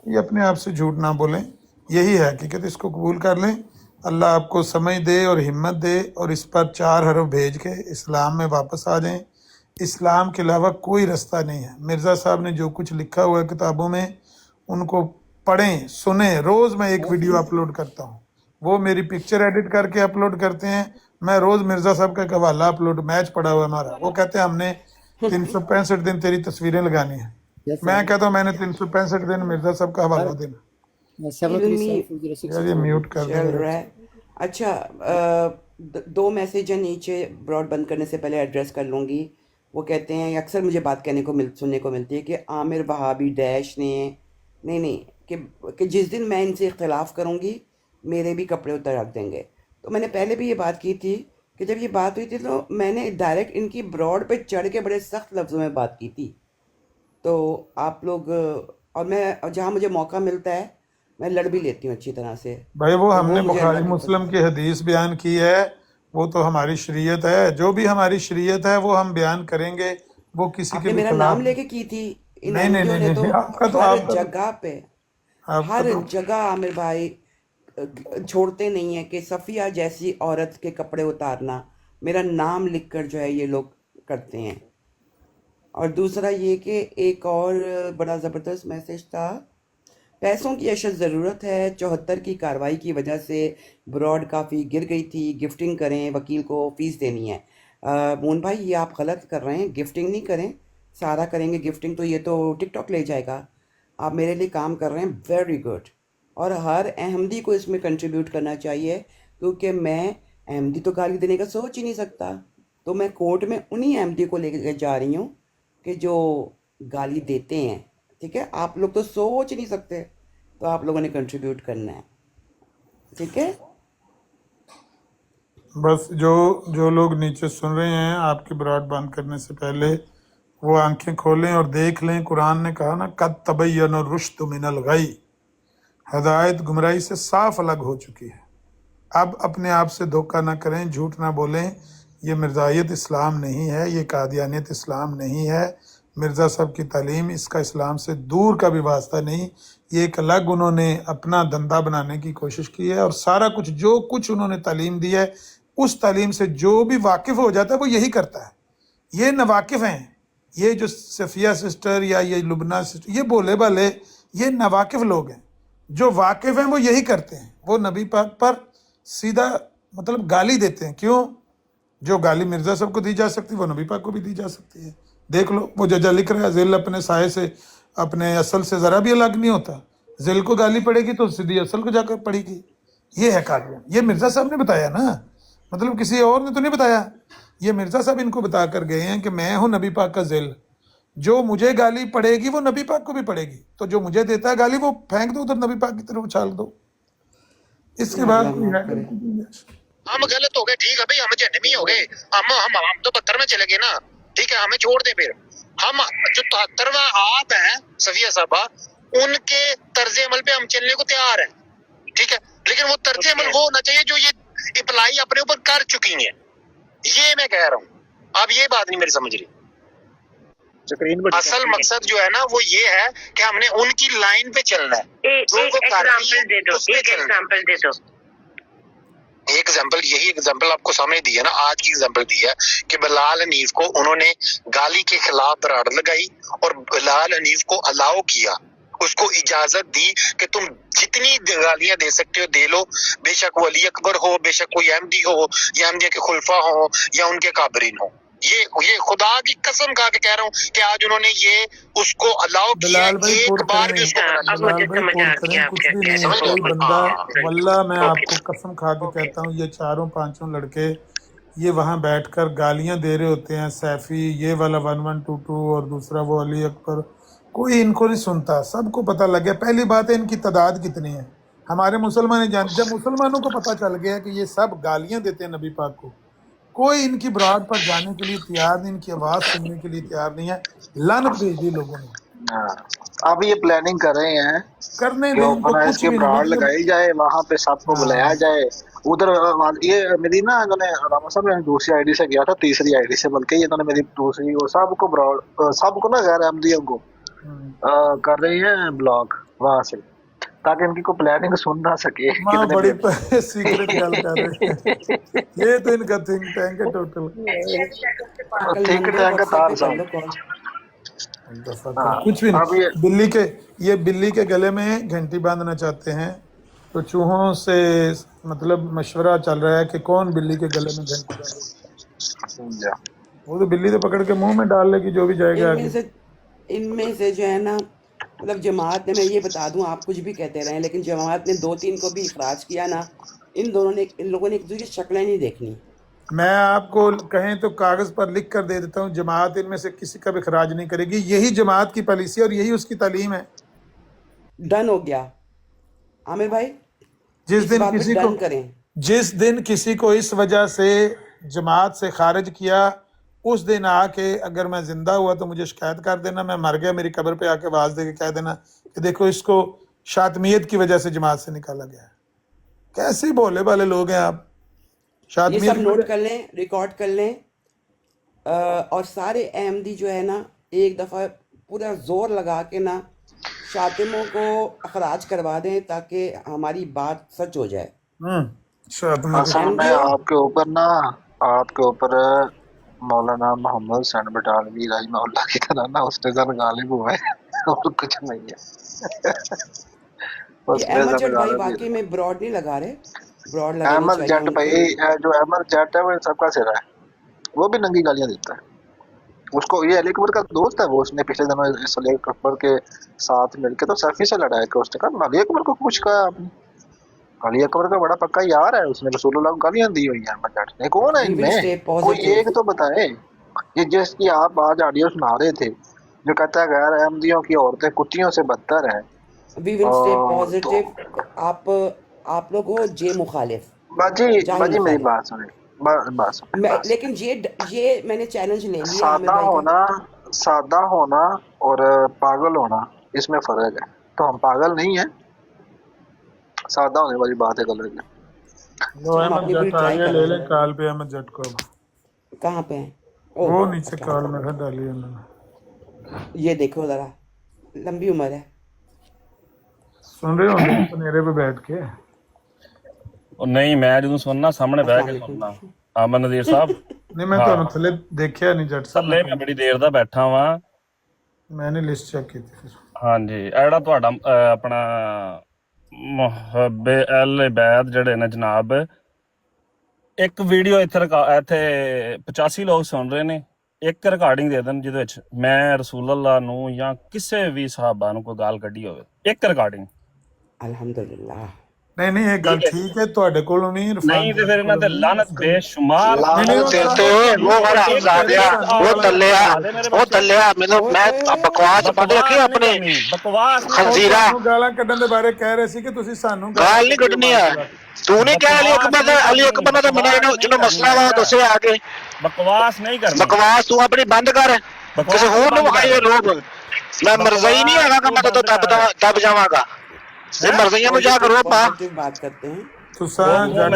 Speaker 8: ये अपने आप से झूठ ना बोलें, यही है हकीकत, इसको कबूल कर लें। अल्लाह आपको समझ दे और हिम्मत दे और इस पर 4 हरफ भेज के इस्लाम में वापस आ जाएं। इस्लाम के अलावा कोई रास्ता नहीं है। मिर्ज़ा साहब ने जो कुछ लिखा हुआ है किताबों में उनको पढ़ें, सुने। रोज़ मैं एक वीडियो अपलोड करता हूँ, वो मेरी पिक्चर एडिट करके अपलोड करते हैं। मैं रोज़ मिर्ज़ा साहब का एक हवाला अपलोड, मैच पड़ा हुआ हमारा, वो कहते हैं हमने 365 दिन तेरी तस्वीरें लगानी है। मैं कहता हूँ मैंने 365 दिन मिर्ज़ा साहब का हवाला देना। यार ये म्यूट कर
Speaker 2: चल
Speaker 8: देंगे।
Speaker 2: रहा है। अच्छा, 2 मैसेज है नीचे, ब्रॉड बंद करने से पहले एड्रेस कर लूँगी। वो कहते हैं, अक्सर मुझे बात सुनने को मिलती है कि आमिर वहाबी डैश ने नहीं कि जिस दिन मैं इनसे इख्तलाफ करूँगी मेरे भी कपड़े उतर रख देंगे। तो मैंने पहले भी ये बात की थी कि जब ये बात हुई थी तो मैंने डायरेक्ट इनकी ब्रॉड पे चढ़ के बड़े सख्त लफ्ज़ों में बात की थी। तो आप लोग, और मैं जहाँ मुझे मौका मिलता है मैं लड़ भी लेती हूँ अच्छी तरह से।
Speaker 8: भाई वो
Speaker 2: तो
Speaker 8: हमने
Speaker 2: मुझे
Speaker 8: बुखारी
Speaker 2: अल्लाह की
Speaker 8: मुस्लिम
Speaker 2: पसंद
Speaker 8: की हदीस बयान की है, वो तो हमारी शरीयत है। जो भी हमारी शरीयत है वो हम बयान करेंगे, वो किसी के
Speaker 2: आपने
Speaker 8: भी
Speaker 2: मेरा
Speaker 8: खिलाफ
Speaker 2: नाम लेके की थी इन
Speaker 8: नहीं नहीं
Speaker 2: एमडीओ
Speaker 8: नहीं
Speaker 2: ने, तो
Speaker 8: नहीं,
Speaker 2: हर जगह पे
Speaker 8: आपका
Speaker 2: हर
Speaker 8: तो
Speaker 2: जगह आमिर भाई छोड़ते नहीं है कि सफ़िया जैसी औरत के कपड़े उतारना, मेरा नाम लिखकर जो है ये लोग करते हैं। और दूसरा ये कि एक और बड़ा ज़बरदस्त मैसेज था, पैसों की अशद ज़रूरत है, 74 की कार्रवाई की वजह से ब्रॉड काफ़ी गिर गई थी, गिफ्टिंग करें, वकील को फ़ीस देनी है। मोहन भाई ये आप गलत कर रहे हैं, गिफ्टिंग नहीं करें, सारा करेंगे गिफ्टिंग तो ये तो टिकटॉक ले जाएगा। आप मेरे लिए काम कर रहे हैं, वेरी गुड। और हर अहमदी को इसमें कंट्रीब्यूट करना चाहिए, क्योंकि मैं अहमदी तो गाली देने का सोच ही नहीं सकता, तो मैं कोर्ट में उन्हीं अहमदी को लेकर जा रही हूँ कि जो गाली देते हैं। ठीक है, आप लोग तो सोच नहीं सकते, तो आप लोगों ने कंट्रीब्यूट करना है। ठीक है,
Speaker 8: बस जो लोग नीचे सुन रहे हैं, आपकी ब्रॉड बंद करने से पहले वो आंखें खोलें और देख लें। कुरान ने कहा ना, कद तबय्यन रुश्द मिनल गई, हदायत गुमराही से साफ अलग हो चुकी है। अब अपने आप से धोखा ना करें, झूठ ना बोलें। ये मिर्ज़ाइयत इस्लाम नहीं है, ये कादियानियत इस्लाम नहीं है। मिर्ज़ा साहब की तालीम इसका इस्लाम से दूर का भी वास्ता नहीं। ये एक अलग उन्होंने अपना धंधा बनाने की कोशिश की है, और सारा कुछ जो कुछ उन्होंने तालीम दी है उस तालीम से जो भी वाकिफ़ हो जाता है वो यही करता है। ये नवाकिफ़ हैं, ये जो सफ़िया सिस्टर या ये लुबना सिस्टर, ये बोले भाले, ये नवाकिफ़ लोग हैं। जो वाकिफ़ हैं वो यही करते हैं। वो नबी पाक पर सीधा मतलब गाली देते हैं। क्यों? जो गाली मिर्जा साहब को दी जा सकती है वो नबी पाक को भी दी जा सकती है। देख लो, वो जजा लिख रहा है जिल अपने साये से अपने असल से ज़रा भी अलग नहीं होता। जिल को गाली पड़ेगी तो सीधी असल को जाकर पड़ेगी। ये है कादियान। ये मिर्जा साहब ने बताया ना, मतलब किसी और ने तो नहीं बताया। ये मिर्जा साहब इनको बता कर गए हैं कि मैं हूँ नबी पाक का जिल, जो मुझे गाली पड़ेगी वो नबी पाक को भी पड़ेगी। तो जो मुझे देता है गाली वो फेंक दो उधर, नबी पाक की तरफ उछाल दो। इसके बाद
Speaker 2: अल्लाह
Speaker 8: कोई
Speaker 2: माफ
Speaker 8: है
Speaker 2: करे।
Speaker 9: हम गलत हो गए, ठीक है भाई, हम जहन्नमी हो गए, हम तो 72 में चले गए ना, ठीक है, हमें छोड़ दे। फिर हम जो 73वां आप है सफिया साहबा, उनके तर्ज अमल पे हम चलने को तैयार हैं, ठीक है, लेकिन वो तर्ज अमल वो होना चाहिए जो ये अप्लाई अपने ऊपर कर चुकी हैं। ये मैं कह रहा हूँ, आप ये बात नहीं मेरी समझ रही। असल मकसद जो है ना वो ये है कि हमने उनकी लाइन पे चलना है।
Speaker 10: एक एग्जांपल दे दो, एक एग्जांपल दे दो।
Speaker 9: एक एग्जांपल, यही एग्जांपल आपको सामने दी है ना, आज की एग्जांपल दी है कि बिलाल हनीफ को उन्होंने गाली के खिलाफ दरार लगाई और बिलाल हनीफ को अलाउ किया, उसको इजाजत दी कि तुम जितनी गालियां दे सकते हो दे लो, बेशक वो अली अकबर हो, बेशक कोई अहमदी हो या अहमदिया के खुलफा हो या उनके काबरीन हो। ये खुदा की कसम खा के कह रहा हूँ कि आज उन्होंने ये उसको अलाउ किया,
Speaker 8: बिलाल भाई
Speaker 9: एक
Speaker 8: कोट
Speaker 9: बार भी
Speaker 8: करें,
Speaker 9: उसको
Speaker 10: अब
Speaker 8: बिलाल
Speaker 10: मुझे
Speaker 8: भाई
Speaker 10: समझ आ
Speaker 8: कोट
Speaker 10: गया
Speaker 8: करें,
Speaker 10: आप
Speaker 8: कुछ
Speaker 10: क्या
Speaker 8: भी
Speaker 10: कह
Speaker 8: नहीं।
Speaker 10: रहे हो।
Speaker 8: कोई बंदा, वल्लाह मैं
Speaker 10: ओके
Speaker 8: आपको कसम खा के कहता हूँ, ये चारों पांचों लड़के ये वहाँ बैठकर गालियां दे रहे होते हैं, सैफी ये वाला 1122 और दूसरा वो अली अकबर, कोई इनको नहीं सुनता। सबको पता लग गया। पहली बात है इनकी तादाद कितनी है, हमारे मुसलमान जान, जब मुसलमानों को पता चल गया कि ये सब गालियां देते हैं नबी पाक को, कोई इनकी ब्राड पर जाने के लिए तैयार नहीं, इनकी आवाज सुनने के लिए तैयार नहीं है। लानत भेज दी लोगों ने।
Speaker 1: हाँ, अब ये प्लानिंग कर रहे हैं
Speaker 8: करने
Speaker 1: कि
Speaker 8: दें इनको,
Speaker 1: ओपन
Speaker 8: कुछ
Speaker 1: की
Speaker 8: भी नहीं
Speaker 1: ब्राड
Speaker 8: मतलब।
Speaker 1: लगाई जाए, वहां पे सबको बुलाया
Speaker 8: हाँ
Speaker 1: जाए। उधर ये मेरी ना, इन्होंने रामा साहब ने दूसरी आईडी से किया था, तीसरी आईडी से, बल्कि ये इन्होंने मेरी दूसरी वो सबको ब्राड, सबको ना गैर अहमदियों को कर रही है ब्लॉक वहां से, ताकि इनकी को प्लानिंग सुन ना सके
Speaker 8: माँ
Speaker 1: कितने
Speaker 8: बड़ी
Speaker 1: मेंबर।
Speaker 8: सीक्रेट गल कर रहे हैं। ये तो इनका थिंक टैंक है टोटल।
Speaker 1: ठीक
Speaker 2: अक्लमंदो
Speaker 1: टैंक
Speaker 2: व्हाट्सएप
Speaker 1: तार
Speaker 2: पे कर
Speaker 1: साहब।
Speaker 2: लो कॉल।
Speaker 8: दफा
Speaker 1: हाँ,
Speaker 8: कर, कुछ भी
Speaker 1: अब
Speaker 8: नहीं।
Speaker 1: ये
Speaker 8: बिल्ली के, ये बिल्ली के गले में घंटी बांधना चाहते हैं, तो चूहों से मतलब मशवरा चल रहा है कि कौन बिल्ली के गले में घंटी बांधे।
Speaker 1: समझा।
Speaker 8: वो तो बिल्ली तो पकड़ के मुंह में डाल लेगी जो भी जाएगा
Speaker 2: इनमें
Speaker 8: आगे।
Speaker 2: से इनमें से जो है ना, मतलब जमात ने, मैं ये बता दूं, आप कुछ भी कहते रहें, लेकिन जमात ने 2-3 को भी इखराज किया ना, इन लोगों ने एक दूसरे की शक्लें नहीं देखनी।
Speaker 8: मैं आपको कहें तो कागज पर लिख कर दे देता हूँ, जमात इनमें से किसी का भी खराज नहीं करेगी। यही जमात की पॉलिसी और यही उसकी तालीम है।
Speaker 2: डन हो गया आमिर भाई,
Speaker 8: जिस
Speaker 2: इस
Speaker 8: दिन
Speaker 2: बात पे
Speaker 8: किसी
Speaker 2: डन
Speaker 8: को
Speaker 2: करें।
Speaker 8: जिस दिन किसी को इस वजह से जमात से खारिज किया, उस दिन आके अगर मैं जिंदा हुआ तो मुझे शिकायत कर देना, मैं मर गया मेरी कब्र पे आके आवाज दे के कह देना कि देखो इसको शातमियत की वजह से जमात से निकाला गया है। कैसे भोले भाले लोग हैं आप।
Speaker 2: ये
Speaker 8: शातमियत
Speaker 2: सब
Speaker 8: की
Speaker 2: नोट
Speaker 8: वजह,
Speaker 2: कर लें, रिकॉर्ड कर लें, और सारे अहमदी जो है ना, एक दफ़ा पूरा जोर लगा के ना शातिमों को अखराज करवा दें, ताकि हमारी बात सच हो जाए।
Speaker 8: शातमी
Speaker 1: असल में
Speaker 2: अहमदियों,
Speaker 1: आपके ऊपर मौलाना मोहम्मद हुसैन बटालवी रहमतुल्लाह की तरह ना उसने जन गालिब हुआ है और कुछ नहीं है।
Speaker 2: ये
Speaker 1: उसने
Speaker 2: अहमद
Speaker 1: जन
Speaker 2: जट भाई
Speaker 1: गालिब ही
Speaker 2: वाकई में ब्रॉड नहीं लगा रहे, ब्रॉड लगानी
Speaker 1: अहमद
Speaker 2: चाहिए
Speaker 1: जट
Speaker 2: उनको।
Speaker 1: भाई, जो अहमद जट है वो इन सबका सिरा है, वो भी नंगी गालियां देता है। उसको ये अली अकबर का दोस्त है, वो उसने पिछले दिनों इस अली अकबर के साथ मिलकर तो सैफी से लड़ाया कि उसने कहा अली अकबर को कुछ कहा आपने। अली अकबर का बड़ा पक्का यार है, उसने रसूलुल्लाह को गालियां दी हुई है अहमद जट ने। कौन है
Speaker 2: वी विल
Speaker 1: इनमें,
Speaker 2: स्टे
Speaker 1: कोई
Speaker 2: पॉजिटिव,
Speaker 1: एक तो बताए। ये जिसकी आप आज ऑडियो सुना रहे थे, जो कहता है गैर अहमदियों की औरतें कुत्तियों से बदतर हैं,
Speaker 2: वी विल स्टे
Speaker 1: और तो
Speaker 2: पॉजिटिव। आप लोग हो जे मुखालिफ,
Speaker 1: बाजी
Speaker 2: जाहिल
Speaker 1: बाजी मेरी
Speaker 2: मुखालिफ।
Speaker 1: बात सुने, बात सुने, बात सुने।
Speaker 2: लेकिन ये मैंने चैलेंज ले लिया आमिर भाई का।
Speaker 1: सादा होना और पागल होना, इसमें फर्क है। तो हम पागल नहीं है, सादा होने वाली बात है अलग है।
Speaker 8: लो
Speaker 2: अच्छा, हम
Speaker 8: अहमद
Speaker 2: अपनी पूरी
Speaker 8: जट आ
Speaker 2: ट्राई
Speaker 8: गया,
Speaker 2: कर
Speaker 8: ले
Speaker 2: रहे
Speaker 8: ले
Speaker 2: हैं।
Speaker 8: काल पे अहमद जट को। अब
Speaker 2: कहाँ पे हैं?
Speaker 8: वो
Speaker 2: ओह
Speaker 8: नीचे
Speaker 2: अच्छा,
Speaker 8: काल में डाली है उन्होंने।
Speaker 2: ये देखो जरा, लंबी उम्र है।
Speaker 8: सुन रहे होंगे पनेरे पे बैठ के।
Speaker 11: ਉਹ ਨਹੀਂ ਮੈਂ ਜਦੋਂ ਸੁਣਨਾ ਸਾਹਮਣੇ ਬਹਿ
Speaker 2: अस्सलाम
Speaker 11: ਕੇ
Speaker 2: वालेकुम।
Speaker 11: ਸੁਣਨਾ ਅਮਨ ਨਜ਼ੀਰ ਸਾਹਿਬ
Speaker 8: नहीं मैं
Speaker 11: हाँ
Speaker 8: तो थले देखिया नहीं जट साहब,
Speaker 11: ਥੱਲੇ ਮੈਂ ਬੜੀ ਦੇਰ ਦਾ ਬੈਠਾ ਵਾਂ।
Speaker 8: मैंने लिस्ट चेक की थी फिर।
Speaker 11: ਹਾਂਜੀ ਇਹ ਜਿਹੜਾ ਤੁਹਾਡਾ ਆਪਣਾ ਮੁਹੱਬੇ ਅਲ ਇਬਾਦ ਜਿਹੜੇ ਨੇ ਜਨਾਬ ਇੱਕ ਵੀਡੀਓ ਇੱਥੇ ਇੱਥੇ 85 ਲੋਕ ਸੁਣ ਰਹੇ ਨੇ, ਇੱਕ ਰਿਕਾਰਡਿੰਗ ਦੇ ਦੇਣ ਜਿਹਦੇ ਵਿੱਚ ਮੈਂ ਰਸੂਲ ਅੱਲਾਹ ਨੂੰ ਜਾਂ ਕਿਸੇ ਵੀ ਸਹਾਬਾ ਨੂੰ ਕੋਈ ਗਾਲ ਕੱਢੀ ਹੋਵੇ, ਇੱਕ ਰਿਕਾਰਡਿੰਗ।
Speaker 2: अल्हम्दुलिल्लाह।
Speaker 8: नहीं नहीं ये गल ठीक है ਤੁਹਾਡੇ ਕੋਲੋਂ ਨਹੀਂ ਇਰਫਾਨ
Speaker 11: नहीं तो फिर इन्हां ते लानत बेशुमार
Speaker 9: लानत देते वो वाला हरामजादिया वो तल्लिया मैंने मैं बकवास बंद रखी अपने
Speaker 11: बकवास
Speaker 9: खंजीरा
Speaker 8: ਤੁਹਾਨੂੰ ਗਾਲਾਂ ਕੱਢਣ ਦੇ ਬਾਰੇ ਕਹਿ ਰਹੇ ਸੀ ਕਿ ਤੁਸੀਂ ਸਾਨੂੰ
Speaker 9: गाल नहीं कटनी है तू नहीं क्या अली अकबर ने तो मैंने जो मसला वा दसे आगे
Speaker 11: बकवास नहीं करनी
Speaker 9: बकवास तू अपनी बंद कर किसी होर नु विखाई लोग मैं मरज़ई नहीं हैगा कि मैं तो दब जावांगा ये मरज़इयां नु जा करो पा
Speaker 2: बात करते हैं
Speaker 8: ਤੁਸੀਂ ਜੱਜ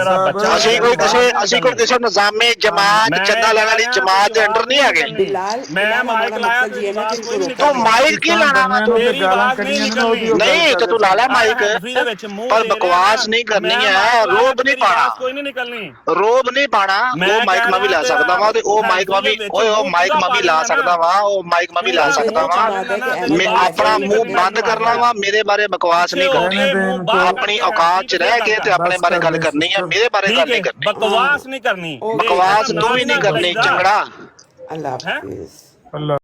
Speaker 8: ਸਾਹਿਬ
Speaker 9: ਅਸੀਂ ਕੋਈ ਕਿਸੇ ਨਿਜ਼ਾਮੇ ਜਮਾਤ ਚੰਦਾ ਲੈਣ ਵਾਲੀ ਜਮਾਤ ਦੇ ਅੰਡਰ ਨਹੀਂ ਹੈਗੇ
Speaker 2: बिलाल
Speaker 11: मैं माइक लाया
Speaker 2: मकसद ये है ना कि इनको रोका
Speaker 9: ਤੂੰ ਮਾਈਕ ਕੀ ਲਾਣਾ ਵਾ ਤੂੰ
Speaker 11: तेरी आवाज नहीं निकलनी
Speaker 9: नहीं तो तू ला ला माइक पर बकवास नहीं करनी है रोब नहीं पाना
Speaker 11: कोई नहीं निकलनी
Speaker 9: रोब नहीं पाना वो माइक में भी ला सकदा वा ते ओ माइक में भी ओए ओ माइक में भी ला सकदा वा ओ माइक में भी ला सकदा वा मैं अपना मुंह बंद करना वा मेरे बारे बकवास नहीं करनी अपनी औकात च रह के ते अपने बारे गल करनी है मेरे बारे गल नहीं करनी
Speaker 11: बकवास नहीं करनी
Speaker 9: बकवास तू भी नहीं करनी चंगड़ा
Speaker 2: अल्लाह हाफिज़।
Speaker 8: ਅੱਲਾ